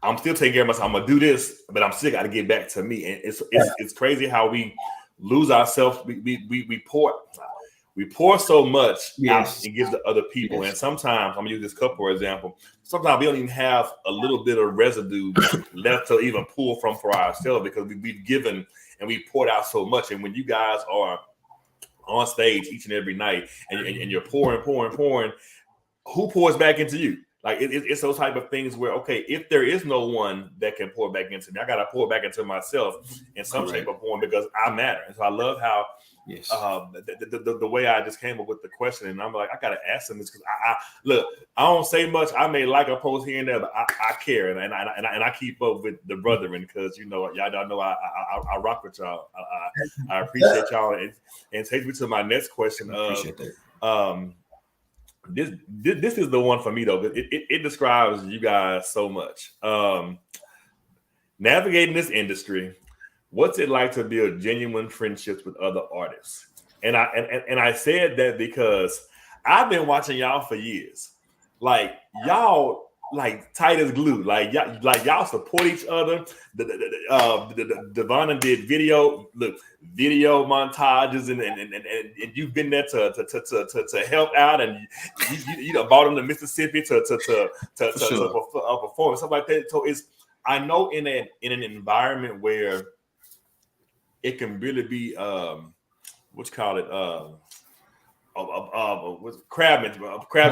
I'm still taking care of myself. I'm gonna do this, but I'm still got to get back to me. And it's crazy how we lose ourselves. We pour so much out and give to other people. And sometimes I'm gonna use this cup for example. Sometimes we don't even have a little bit of residue left to even pull from for ourselves because we've given and we poured out so much. And when you guys are on stage each and every night and you're pouring, who pours back into you? Like it's those type of things where, okay, if there is no one that can pour back into me, I got to pour back into myself in some shape or form because I matter. And so I love how the way I just came up with the question, and I'm like, I got to ask them this because I don't say much. I may like a post here and there, but I care and I keep up with the brethren because y'all know I rock with y'all. I appreciate y'all, and takes me to my next question. Appreciate that. This is the one for me though. It describes you guys so much. Navigating this industry, what's it like to build genuine friendships with other artists? And I said that because I've been watching y'all for years. Like y'all, like tight as glue. Like y'all support each other. Devon did video montages and you've been there to help out, and you brought them to Mississippi to perform stuff like that. So I know in an environment where it can really be crabs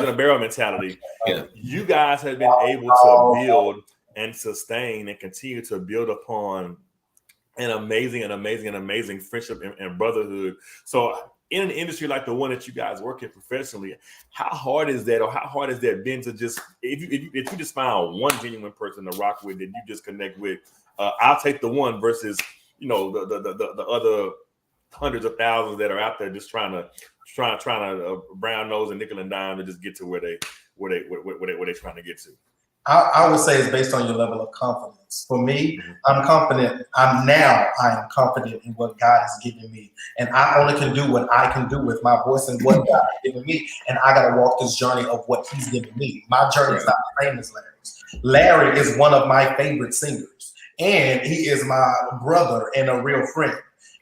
in a barrel mentality. Yeah. You guys have been able to build and sustain and continue to build upon an amazing friendship and brotherhood. So in an industry like the one that you guys work in professionally, how hard is that, or how hard has that been to just if you just find one genuine person to rock with that you just connect with? I'll take the one versus the other hundreds of thousands that are out there just trying to brown nose and nickel and dime to just get to where they're trying to get to. I would say it's based on your level of confidence. For me, I'm confident. I am confident in what God has given me. And I only can do what I can do with my voice and what God has given me. And I got to walk this journey of what he's given me. My journey is not the same as Larry's. Larry is one of my favorite singers. And he is my brother and a real friend.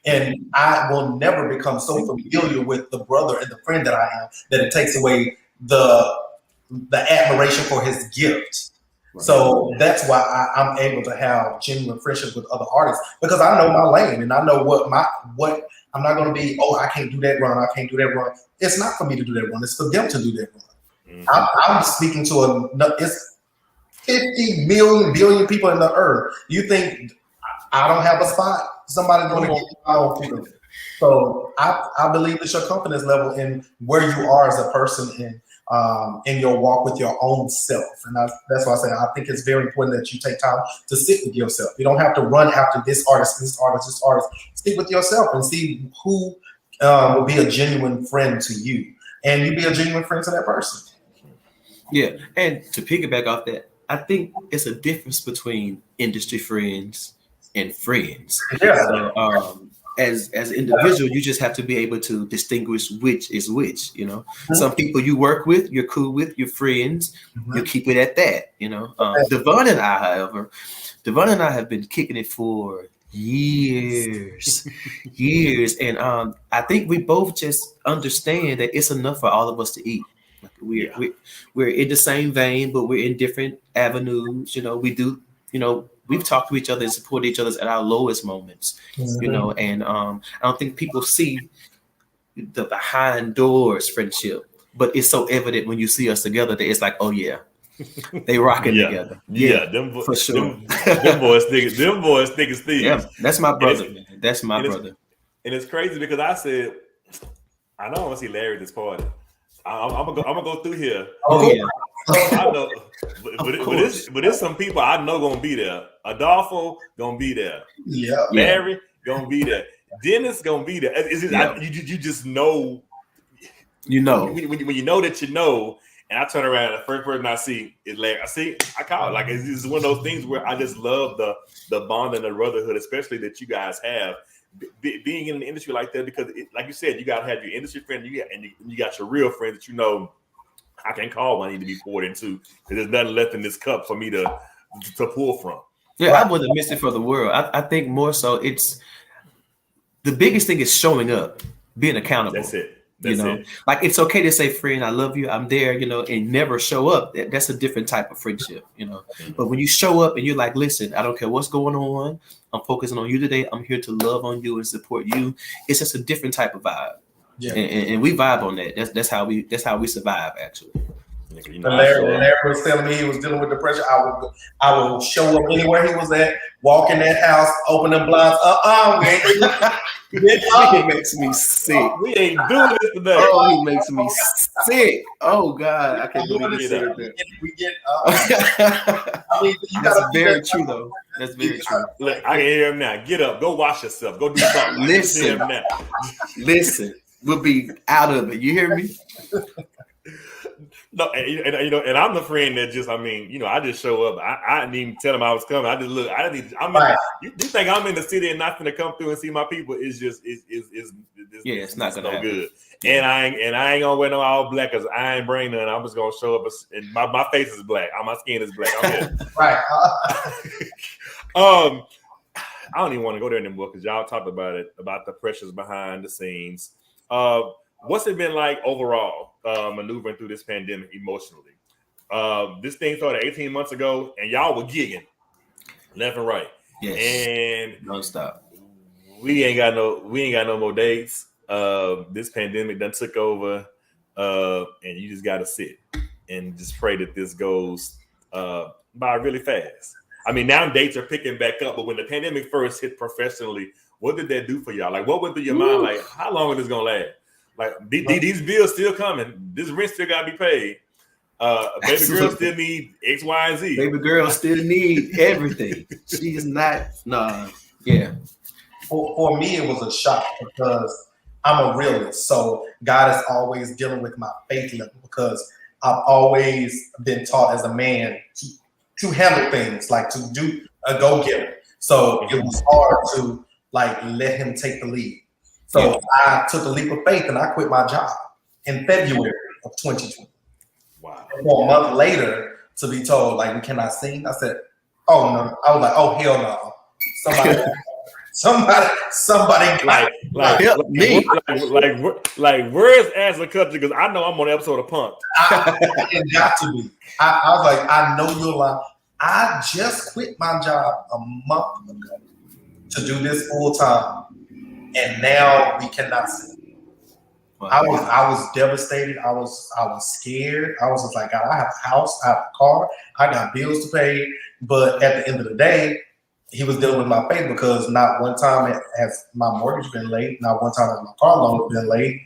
And I will never become so familiar with the brother and the friend that I am that it takes away the admiration for his gift. Right. So that's why I'm able to have genuine friendship with other artists, because I know my lane and I know what I'm not going to be. Oh, I can't do that run. I can't do that run. It's not for me to do that run. It's for them to do that run. I'm speaking to it's 50 billion people in the earth. You think I don't have a spot? Somebody's going to get you out. So I believe it's your confidence level in where you are as a person in your walk with your own self. And that's why I say I think it's very important that you take time to sit with yourself. You don't have to run after this artist. Stick with yourself and see who will be a genuine friend to you. And you be a genuine friend to that person. Yeah. And to piggyback off that, I think it's a difference between industry friends and friends. Yeah. So, as an individual, you just have to be able to distinguish which is which. Some people you work with, you're cool with, your friends, you keep it at that. Devon and I have been kicking it for years, and I think we both just understand that it's enough for all of us to eat. We're in the same vein, but we're in different avenues. We do. We've talked to each other and support each other at our lowest moments, and I don't think people see the behind doors friendship, but it's so evident when you see us together that it's like, oh yeah, they rocking together. Them for sure. Them boys thick as thieves. Yeah, that's my brother, man. That's my brother. And it's crazy because I said, I know I want to see Larry at this party. I'm gonna go through here. Oh yeah. I know, but there's some people I know gonna be there. Adolfo gonna be there. Yeah. Larry gonna be there. Dennis gonna be there. You just know. When you know that you know, and I turn around, and the first person I see is Larry. I call it like it's one of those things where I just love the bond and the brotherhood, especially that you guys have being in an industry like that. Because, like you said, you got to have your industry friend, you got your real friends that you know I can call when I need to be poured into. Because there's nothing left in this cup for me to pull from. Yeah, right. I wouldn't miss it for the world. I think more so it's the biggest thing is showing up, being accountable. That's it. Like it's okay to say, friend, I love you, I'm there, and never show up. That's a different type of friendship, But when you show up and you're like, listen, I don't care what's going on, I'm focusing on you today. I'm here to love on you and support you. It's just a different type of vibe. Yeah, and we vibe on that. That's how we survive, actually. Larry was telling me he was dealing with depression. I will show up anywhere he was at, walk in that house, open them blinds. He makes me sick. We ain't doing this today. Oh, he makes me sick. Oh God, I can't believe you said that. That's very true, though. That's very true. Look, I can hear him now. Get up, go wash yourself, go do something. Listen. We'll be out of it. You hear me? No, and I'm the friend that just, I just show up. I didn't even tell them I was coming. I just look. You think I'm in the city and not gonna come through and see my people? It's it's not gonna happen. Good. Yeah. And I ain't gonna wear no all black because I ain't bring none. I'm just gonna show up and my face is black. My skin is black. I'm here. Right. I don't even want to go there anymore because y'all talked about it, about the pressures behind the scenes. What's it been like overall, maneuvering through this pandemic emotionally? This thing started 18 months ago, and y'all were gigging left and right. Yes. And nonstop. We ain't got no more dates. This pandemic done took over, and you just got to sit and just pray that this goes by really fast. Now dates are picking back up, but when the pandemic first hit professionally, what did that do for y'all? Like, what went through your mind? Like, how long is this gonna last? Like, these bills still coming. This rent still gotta be paid. Baby girl still need X, Y, and Z. Baby girl still need everything. She's not. Nah. Yeah. For me, it was a shock because I'm a realist. So God is always dealing with my faith level because I've always been taught as a man to handle things, like to do a go-getter. So it was hard to let him take the lead. So I took a leap of faith and I quit my job in February of 2020. Wow. And 1 month later to be told we cannot sing. I said, oh no. I was like, oh hell no. Somebody help me. Where's as a country? Because I know I'm on an episode of Punk'd. It got to be. I was like, I know you're lying. I just quit my job a month ago to do this full time. And now we cannot see. Wow. I was devastated. I was scared. I was just like, God, I have a house, I have a car, I got bills to pay. But at the end of the day, he was dealing with my faith because not one time has my mortgage been late, not one time has my car loan been late.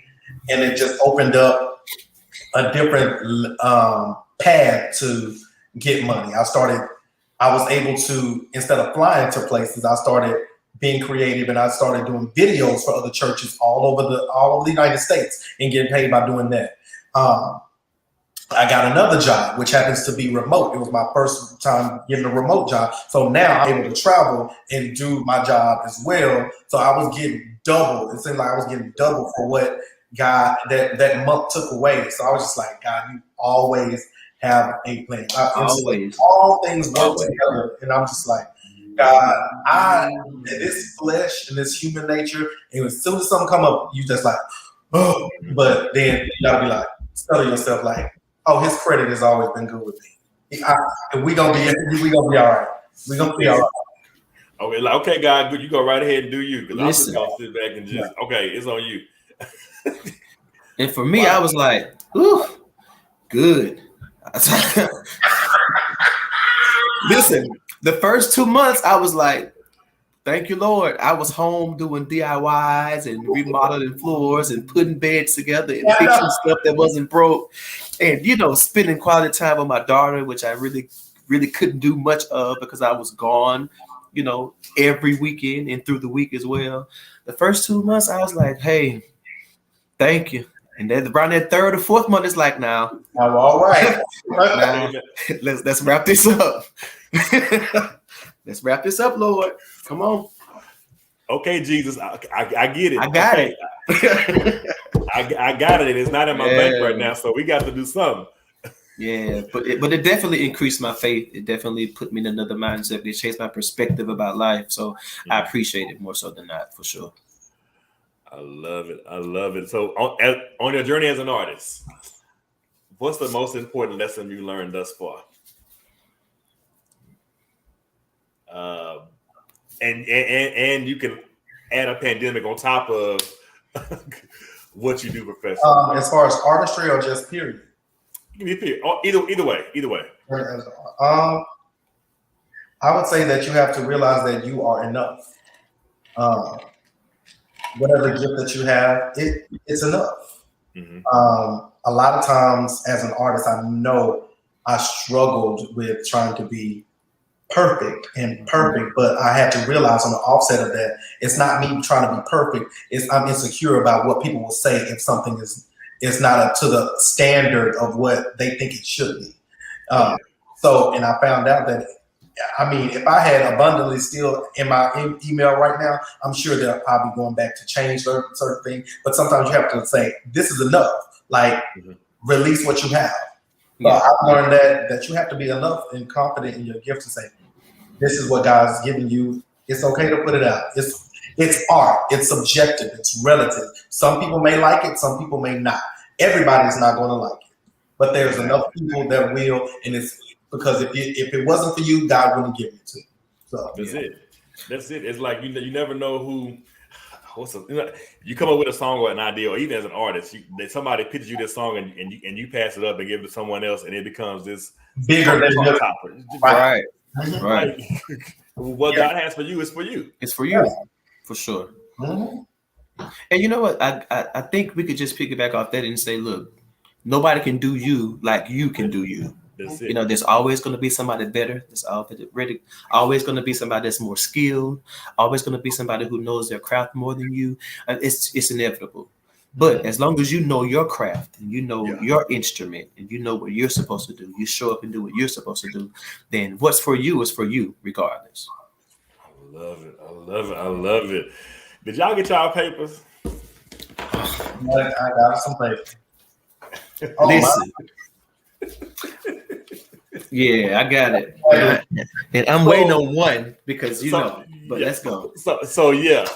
And it just opened up a different path to get money. I was able to, instead of flying to places, I started being creative, and I started doing videos for other churches all over the United States and getting paid by doing that. I got another job, which happens to be remote. It was my first time getting a remote job. So now I'm able to travel and do my job as well. So I was getting double. It seemed like I was getting double for what God that month took away. So I was just like, God, you always have a plan. Always. All things work together. And I'm just like, God, this flesh and this human nature, and as soon as something come up, you just like, oh, but then you gotta be like, tell yourself like, oh, his credit has always been good with me. We gonna be all right. We gonna be all right. Okay, God, good. You go right ahead and do you, because I'm just gonna sit back and just it's on you. And for me, I was like, ooh, good. Listen. The first 2 months, I was like, thank you, Lord. I was home doing DIYs and remodeling floors and putting beds together and fixing stuff that wasn't broke. And, spending quality time with my daughter, which I really, really couldn't do much of because I was gone, every weekend and through the week as well. The first 2 months, I was like, hey, thank you. And then around that third or fourth month, it's like, now, All right. now let's wrap this up. Let's wrap this up, Lord. Come on. Okay, Jesus, I get it. I got it. I got it. It's not in my bank right now, so we got to do something. Yeah, but it definitely increased my faith. It definitely put me in another mindset. It changed my perspective about life. So I appreciate it more so than that, for sure. I love it. I love it. So on your journey as an artist, what's the most important lesson you learned thus far? And you can add a pandemic on top of what you do professionally. As far as artistry or just period? Either way. I would say that you have to realize that you are enough. Whatever gift that you have, it's enough. Mm-hmm. A lot of times as an artist, I know I struggled with trying to be perfect, but I had to realize on the offset of that, it's not me trying to be perfect. I'm insecure about what people will say if something is not up to the standard of what they think it should be. And I found out that, I mean, if I had abundantly still in my email right now, I'm sure that I'll be going back to change certain things. But sometimes you have to say, this is enough. Like, release what you have. So I've learned that you have to be enough and confident in your gift to say, this is what God's giving you. It's okay to put it out. It's art. It's subjective. It's relative. Some people may like it. Some people may not. Everybody's not going to like it. But there's enough people that will, and it's because if it wasn't for you, God wouldn't give it to you. So That's it. It's like you never know who. You come up with a song or an idea, or even as an artist, somebody pitches you this song and you pass it up and give it to someone else, and it becomes this bigger than your topic. Right. What God has for you is for you. It's for you, for sure. And you know what? I think we could just piggyback off that and say, look, nobody can do you like you can do you. That's it. You know, there's always going to be somebody better. There's always going to be somebody that's more skilled. Always going to be somebody who knows their craft more than you. And it's inevitable. But as long as you know your craft and you know your instrument and you know what you're supposed to do, you show up and do what you're supposed to do, then what's for you is for you, regardless. I love it. Did y'all get y'all papers? I got some papers. Listen. Yeah, I got it. And I'm waiting on one because but let's go. So yeah.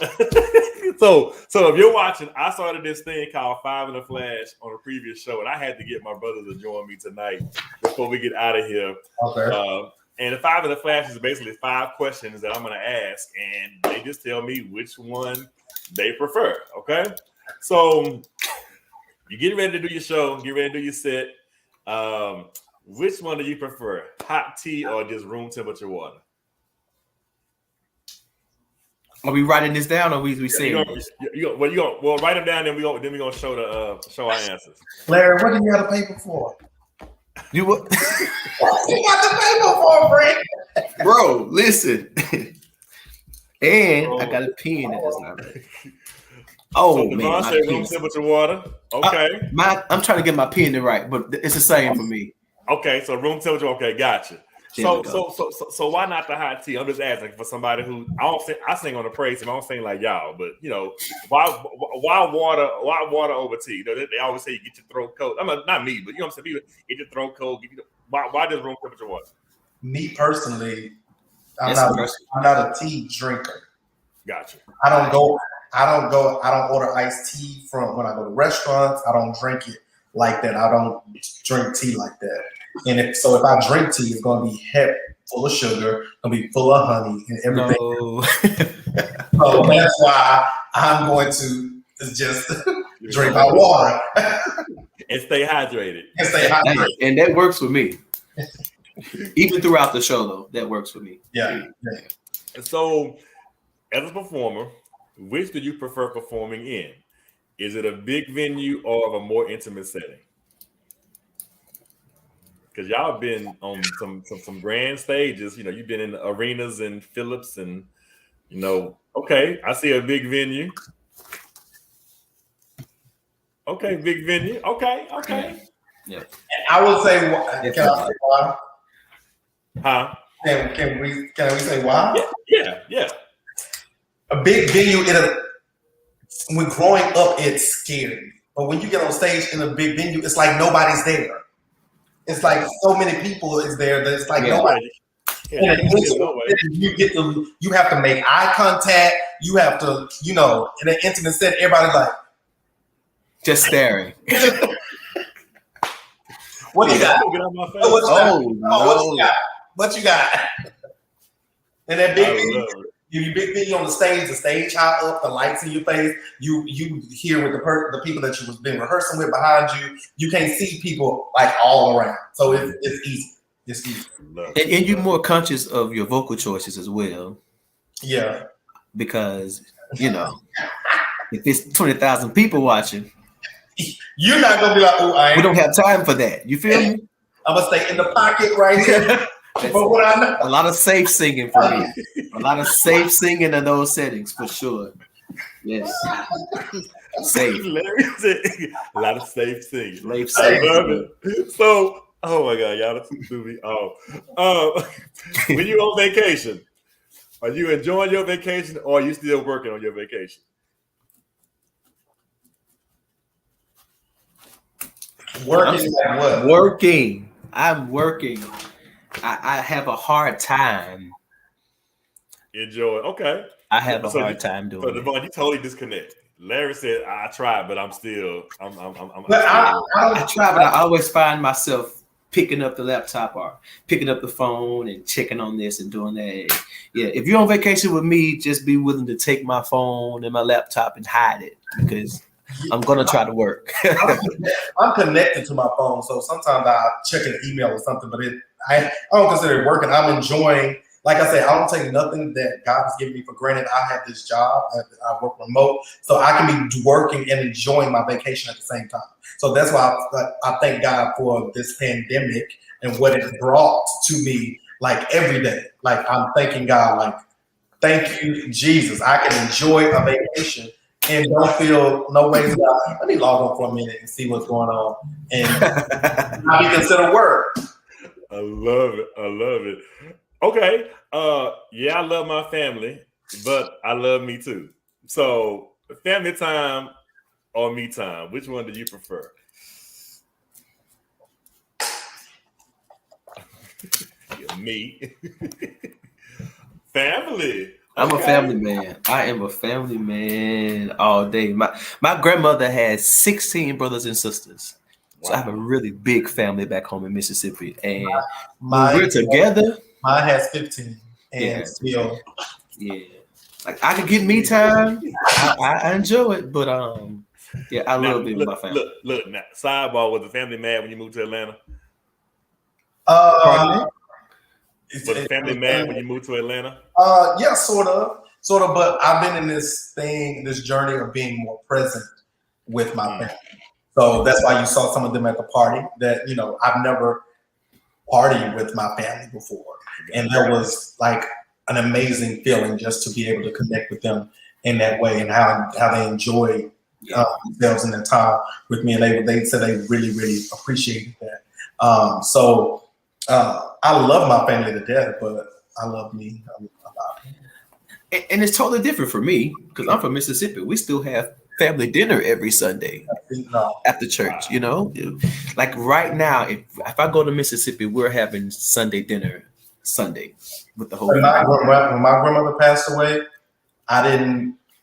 So if you're watching, I started this thing called Five in the Flash on a previous show, and I had to get my brother to join me tonight before we get out of here. Okay. And the Five in the Flash is basically 5 questions that I'm going to ask, and they just tell me which one they prefer. Okay. So you get ready to do your show, get ready to do your set. Which one do you prefer, hot tea or just room temperature water? Are we writing this down, or we saying? Well, write them down, then we're gonna show our answers. Larry, what do you got a paper for? You what? What you got the paper for, Brent? Bro, listen. And I got a pen that is not right. Oh so man, said room temperature water. Okay. I'm trying to get my pen to right, but it's the same for me. Okay, so room temperature. Okay, gotcha. So why not the hot tea? I'm just asking for somebody who I sing on the praise team. I don't sing like y'all, but why water? Why water over tea? They always say you get your throat cold. Not me, but what I'm saying, people get your throat cold. Why does room temperature water? Me personally, I'm not a tea drinker. Gotcha. I don't order iced tea from when I go to restaurants. I don't drink it like that. I don't drink tea like that. And if I drink tea, it's going to be full of sugar, going to be full of honey and everything. No. So that's why I'm going to just drink my water and stay hydrated. And that works for me. Even throughout the show, though, that works for me. Yeah. So, as a performer, which do you prefer performing in? Is it a big venue or a more intimate setting? Because y'all been on some grand stages. You've been in arenas and Phillips and, okay, I see a big venue. Okay, big venue. Okay. Yeah. I would say, can I say why? Huh? Can we say why? Yeah. A big venue, when growing up, it's scary. But when you get on stage in a big venue, it's like nobody's there. It's like so many people is there that it's like nobody. Yeah, In an intimate, you have to make eye contact. You have to, in an intimate setting, everybody's like just staring. What you got? Get out my face. What you got? And that big venue, you big venue on the stage high up, the lights in your face. You hear with the people that you was been rehearsing with behind you. You can't see people like all around, so it's easy. It's easy. And you're more conscious of your vocal choices as well. Yeah, because if it's 20,000 people watching, you're not gonna be like, we don't have time for that. You feel me? I'm gonna stay in the pocket right here. But what I know, a lot of safe singing for me. A lot of safe singing in those settings for sure. Yes. Safe. A lot of safe singing. I love it. So, oh my God, y'all threw me off. When you're on vacation, are you enjoying your vacation or are you still working on your vacation? Working like what? Working. I'm working. I have a hard time. Enjoy. Okay. I have a hard time doing it. Devon, you totally disconnect. Larry said, I tried, but I'm still, I try, but I always find myself picking up the laptop or picking up the phone and checking on this and doing that. Yeah, if you're on vacation with me, just be willing to take my phone and my laptop and hide it because I'm gonna try to work. I'm connected to my phone, so sometimes I check an email or something, but I don't consider it working. I'm enjoying. Like I said, I don't take nothing that God has given me for granted. I have this job. I work remote, so I can be working and enjoying my vacation at the same time. So that's why I thank God for this pandemic and what it brought to me, like every day. Like I'm thanking God, like, thank you, Jesus. I can enjoy a vacation and don't feel no ways about it. Let me log on for a minute and see what's going on and not be considered work. I love it. Okay. Yeah, I love my family, but I love me too. So family time or me time, which one do you prefer? Me. Family. I'm a family man. I am a family man all day. My grandmother had 16 brothers and sisters. Wow. So I have a really big family back home in Mississippi. And when we're together. Mine has 15. And still. Yeah. Like I could get me time. I enjoy it. But I love being with my family. Look, now, sidebar, was the family mad when you moved to Atlanta? Was the family mad when you moved to Atlanta? Yeah, sort of. But I've been in this journey of being more present with my family. So that's why you saw some of them at the party. That I've never partied with my family before, and that was like an amazing feeling just to be able to connect with them in that way and how they enjoy themselves in their time with me. And they said they really, really appreciated that. So I love my family to death, but I love me a lot. And it's totally different for me because I'm from Mississippi. We still have family dinner every Sunday after church. Like right now, if I go to Mississippi, we're having Sunday dinner Sunday with the whole family. When my grandmother passed away, I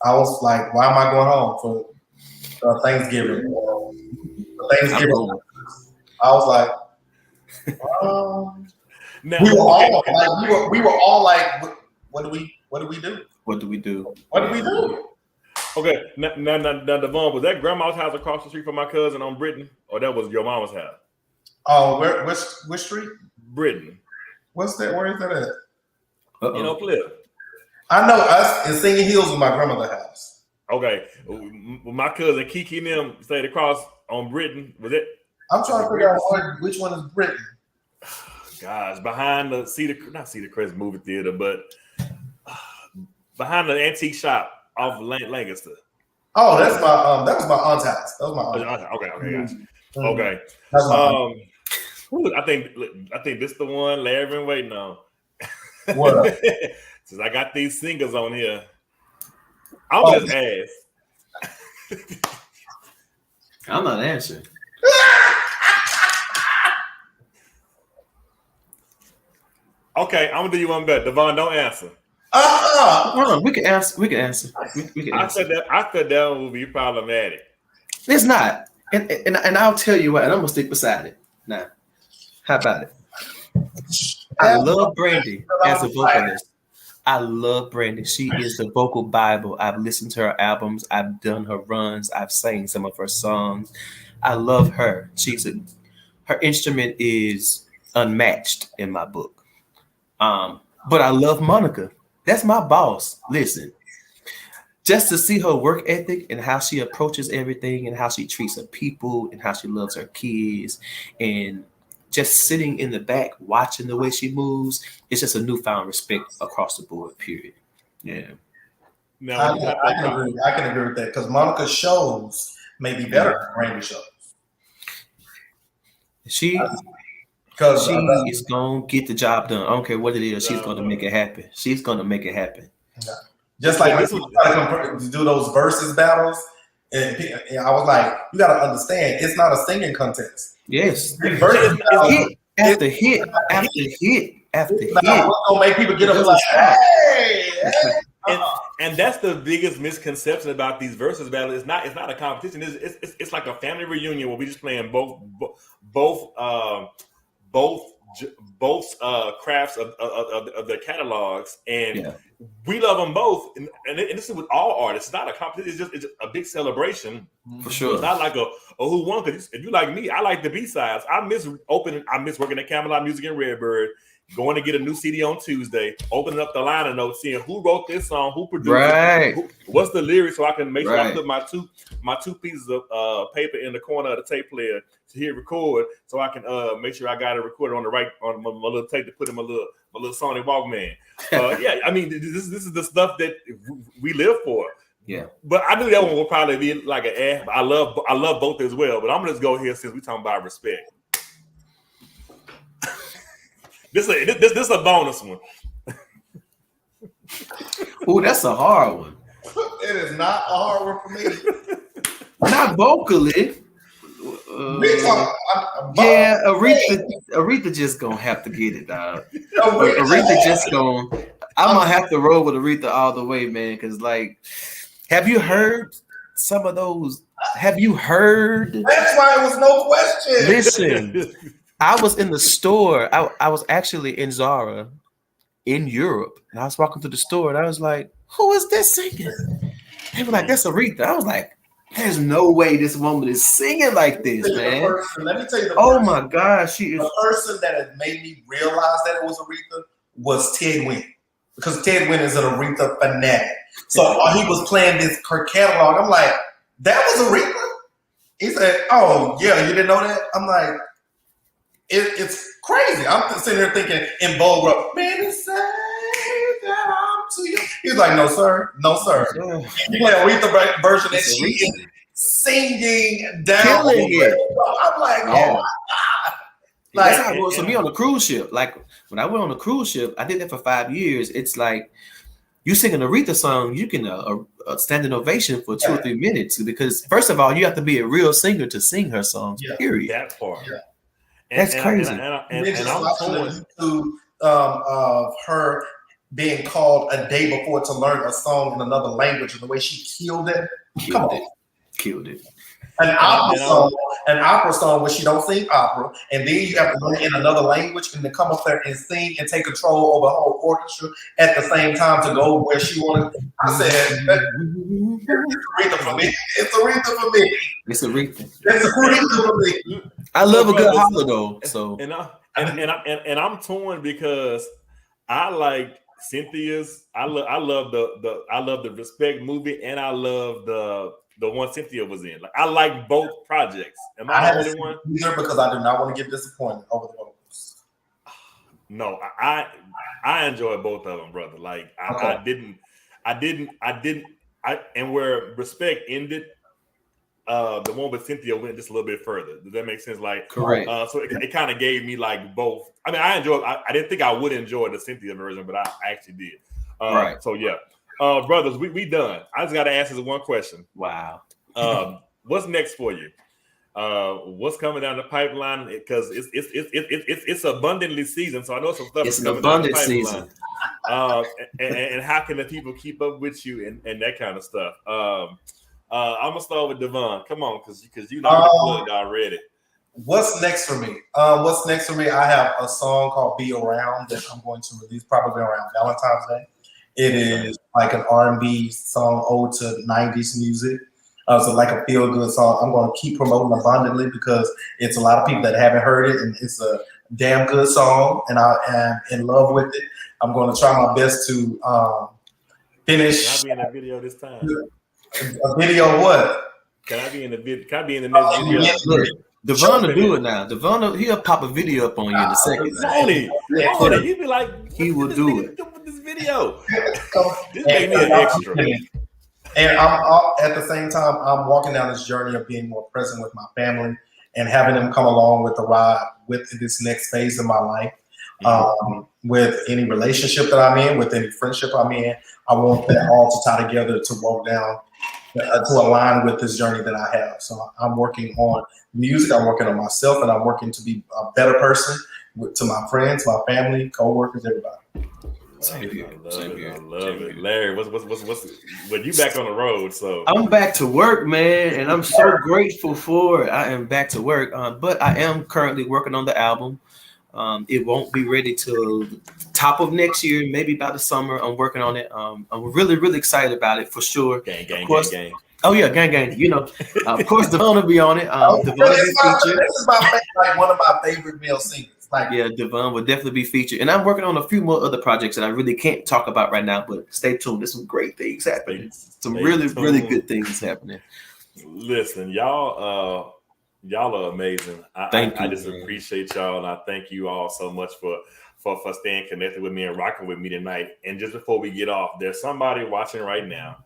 was like, why am I going home for Thanksgiving? I was like, we were all like, what do we do? What do we do? Okay, now, Devon, was that grandma's house across the street from my cousin on Britton, or that was your mama's house? Oh, which street? Britton. What's that? Where is that at? Cliff. I know us in Singing Hills was my grandmother's house. Okay, my cousin Kiki and them stayed across on Britton. Was it? I'm trying to figure out which one is Britton. Guys, behind the not Cedar Crest movie theater, but behind the antique shop off Lancaster. Oh, that's my that was my aunt's house. That was my aunt's house. Okay, gotcha. Okay. That's my aunt. I think this the one Larry been waiting on. What? Since I got these singers on here, I'm just ask. I'm not answering. Okay, I'm gonna do you one better. Devon, don't answer. Hold on, we can answer. We can answer. We can answer. I thought that one would be problematic. It's not, and I'll tell you what. And I'm gonna stick beside it. Now, how about it? I love Brandy as a vocalist. I love Brandy. She is the vocal Bible. I've listened to her albums. I've done her runs. I've sang some of her songs. I love her. Her instrument is unmatched in my book. But I love Monica. That's my boss. Listen, just to see her work ethic and how she approaches everything and how she treats her people and how she loves her kids and just sitting in the back watching the way she moves, it's just a newfound respect across the board, period. Yeah. Now, I can agree with that because Monica's shows may be better than Brandy's shows. She is gonna get the job done. I don't care what it is. She's gonna make it happen. She's gonna make it happen. Yeah. Just like when you try to do those versus battles, and I was like, you got to understand, it's not a singing contest. Yes. Versus hit after hit after hit after hit. What's gonna make people get up like, hey. And that's the biggest misconception about these versus battles. It's not a competition. It's like a family reunion where we just playing both crafts of their catalogs, and we love them both. And this is with all artists. It's not a competition. It's just a big celebration. For sure. It's not like who won. Because if you like me, I like the B-sides. I miss working at Camelot Music in Redbird. Going to get a new CD on Tuesday, opening up the liner notes, seeing who wrote this song, who produced it, what's the lyrics, so I can make sure I put my two pieces of paper in the corner of the tape player to hit record, so I can make sure I got it recorded on my little tape to put in my little Sony Walkman. Yeah, I mean, this is the stuff that we live for. Yeah, but I knew that one would probably be like an F. I love both as well, but I'm gonna just go here since we're talking about respect. This is a bonus one. Oh, that's a hard one. It is not a hard one for me. Not vocally. Yeah, Aretha just gonna have to get it, dog. Aretha just gonna. I'm gonna have to roll with Aretha all the way, man. Because have you heard some of those? Have you heard? That's why it was no question. Listen. I was in the store. I was actually in Zara in Europe. And I was walking through the store and I was like, who is this singing? They were like, that's Aretha. I was like, there's no way this woman is singing like this, man. Let me tell you oh my God, she is. The person that had made me realize that it was Aretha was Ted Wynn. Because Ted Wynn is an Aretha fanatic. So while he was playing her catalog, I'm like, that was Aretha? He said, oh, yeah, you didn't know that? I'm like, it's crazy. I'm sitting here thinking in bold rock, man, it's say that I'm too young. He's like, no, sir. No, sir. You play Aretha version and she is singing down. Killing it. I'm like, oh my God. That's how it was for me on the cruise ship. Like when I went on the cruise ship, I did that for 5 years. It's like you sing an Aretha song, you can stand an ovation for 2 or 3 minutes because first of all, you have to be a real singer to sing her songs. Period. That part. Yeah. That's crazy. And I'm watching YouTube of her being called a day before to learn a song in another language and the way she killed it. Killed it. An opera song where she don't sing opera, and then you have to learn in another language and to come up there and sing and take control over the whole orchestra at the same time to go where she wanted. I said, it's Aretha for me. It's Aretha for me. It's Aretha. It's Aretha for me. I love a good holler though. So I'm torn because I like Cynthia's. I love the Respect movie, and I love the one Cynthia was in. Like I like both projects. Am I the only one? Either because I do not want to get disappointed over the vocals. No, I enjoy both of them, brother. Like I and where respect ended, the one with Cynthia went just a little bit further. Does that make sense? Like, Correct. So it kind of gave me like both. I mean, I enjoyed. I didn't think I would enjoy the Cynthia version, but I actually did. Right. So yeah, brothers, we done. I just got to ask this one question. Wow. What's next for you? What's coming down the pipeline? Because it's abundantly seasoned, so I know some stuff It's is an coming down the abundant pipeline. season. And how can the people keep up with you and that kind of stuff? I'm gonna start with Devon. Come on, because you know the plug already. What's next for me? What's next for me? I have a song called "Be Around" that I'm going to release probably around Valentine's Day. It is like an R&B song, ode to '90s music. So like a feel-good song. I'm going to keep promoting abundantly because it's a lot of people that haven't heard it, and it's a damn good song, and I am in love with it. I'm going to try my best to finish. Can I be in a video this time? A video of what? Can I be in the video? Can I be in the next video? Look, Devon will do it now. Devon, he'll pop a video up on you in a second. Tony, you'd be like, he will do it. With this video, this made me an extra. And I'm at the same time, I'm walking down this journey of being more present with my family and having them come along with the ride with this next phase of my life. With any relationship that I'm in, with any friendship I'm in, I want that all to tie together to walk down, to align with this journey that I have. So I'm working on music, I'm working on myself, and I'm working to be a better person to my friends, my family, co-workers, everybody. Same here. I love it. Larry, what's when you back on the road? So I'm back to work, man, and I'm so grateful for it. I am back to work, but I am currently working on the album. It won't be ready till top of next year, maybe by the summer. I'm working on it. I'm really excited about it for sure. Gang. Oh yeah, gang. You know, of course, Devon will be on it. Devon will be featured. This is like one of my favorite male singers. Like, yeah, Devon will definitely be featured, and I'm working on a few more other projects that I really can't talk about right now. But stay tuned. There's some great things happening. Some really good things happening. Listen, y'all are amazing. I just appreciate y'all, and I thank you all so much for staying connected with me and rocking with me tonight. And just before we get off, there's somebody watching right now.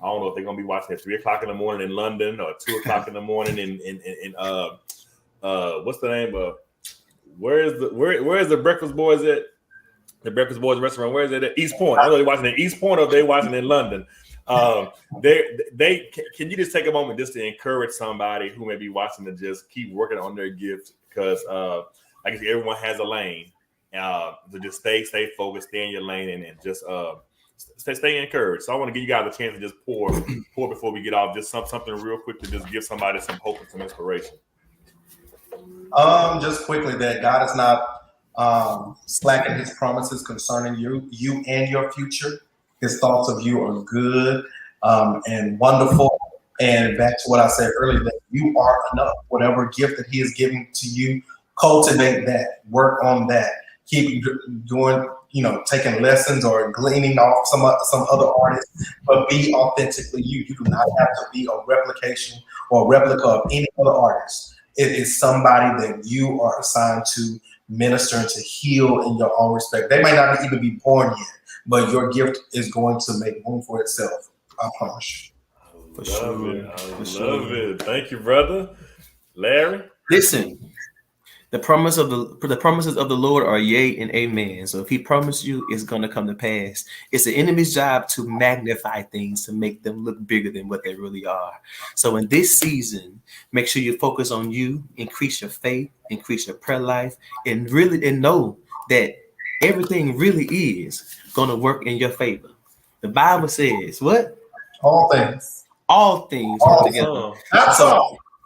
I don't know if they're gonna be watching at 3:00 in the morning in London or 2:00 in the morning in what's the name of where is the Breakfast Boys at? The Breakfast Boys restaurant. Where is it at? East Point. I know they're watching in East Point or they're watching in London. They can you just take a moment just to encourage somebody who may be watching to just keep working on their gifts, because like I said, everyone has a lane. To just stay focused, stay in your lane, and just stay encouraged. So I want to give you guys a chance to just pour before we get off. Just something real quick to just give somebody some hope and some inspiration. Just quickly, that God is not slacking His promises concerning you and your future. His thoughts of you are good and wonderful. And back to what I said earlier, that you are enough. Whatever gift that He is giving to you, cultivate that, work on that. Keep doing, taking lessons or gleaning off some other artists, but be authentically you. You do not have to be a replication or a replica of any other artist. It is somebody that you are assigned to minister and to heal in your own respect. They might not even be born yet, but your gift is going to make room for itself. I promise you. I love it. Thank you, brother. Larry? Listen, the promises of the Lord are yea and amen. So if He promised you, it's going to come to pass. It's the enemy's job to magnify things, to make them look bigger than what they really are. So in this season, make sure you focus on you, increase your faith, increase your prayer life, and know that everything really is going to work in your favor. The Bible says, what? All things work together.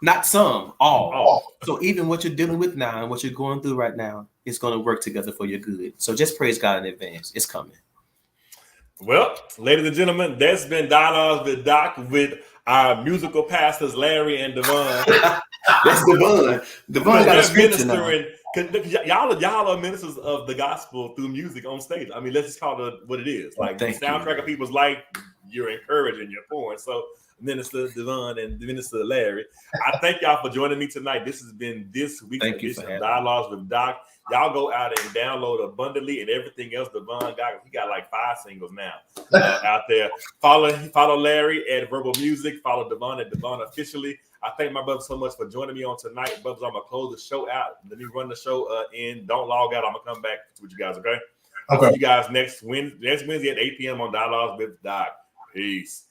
Not some. All. So even what you're dealing with now and what you're going through right now is going to work together for your good. So just praise God in advance. It's coming. Well, ladies and gentlemen, that's been Dialogues with Doc with our musical pastors, Larry and Devon. That's Devon. Devon got a scripture now. Y'all are ministers of the gospel through music on stage. I mean, let's just call it what it is. Like the soundtrack of people's life, you're encouraging, you're pouring. So Minister Devon and Minister Larry. I thank y'all for joining me tonight. This has been this week's edition of Dialogues with Doc. Y'all go out and download Abundantly and everything else Devon got. He got like 5 singles now out there. Follow Larry at Verbal Music. Follow Devon at Devon Officially. I thank my brother so much for joining me on tonight. Brothers, I'm going to close the show out. Let me run the show in. Don't log out. I'm going to come back with you guys, okay? I'll see you guys next Wednesday at 8 p.m. on Dialogues with Doc. Peace.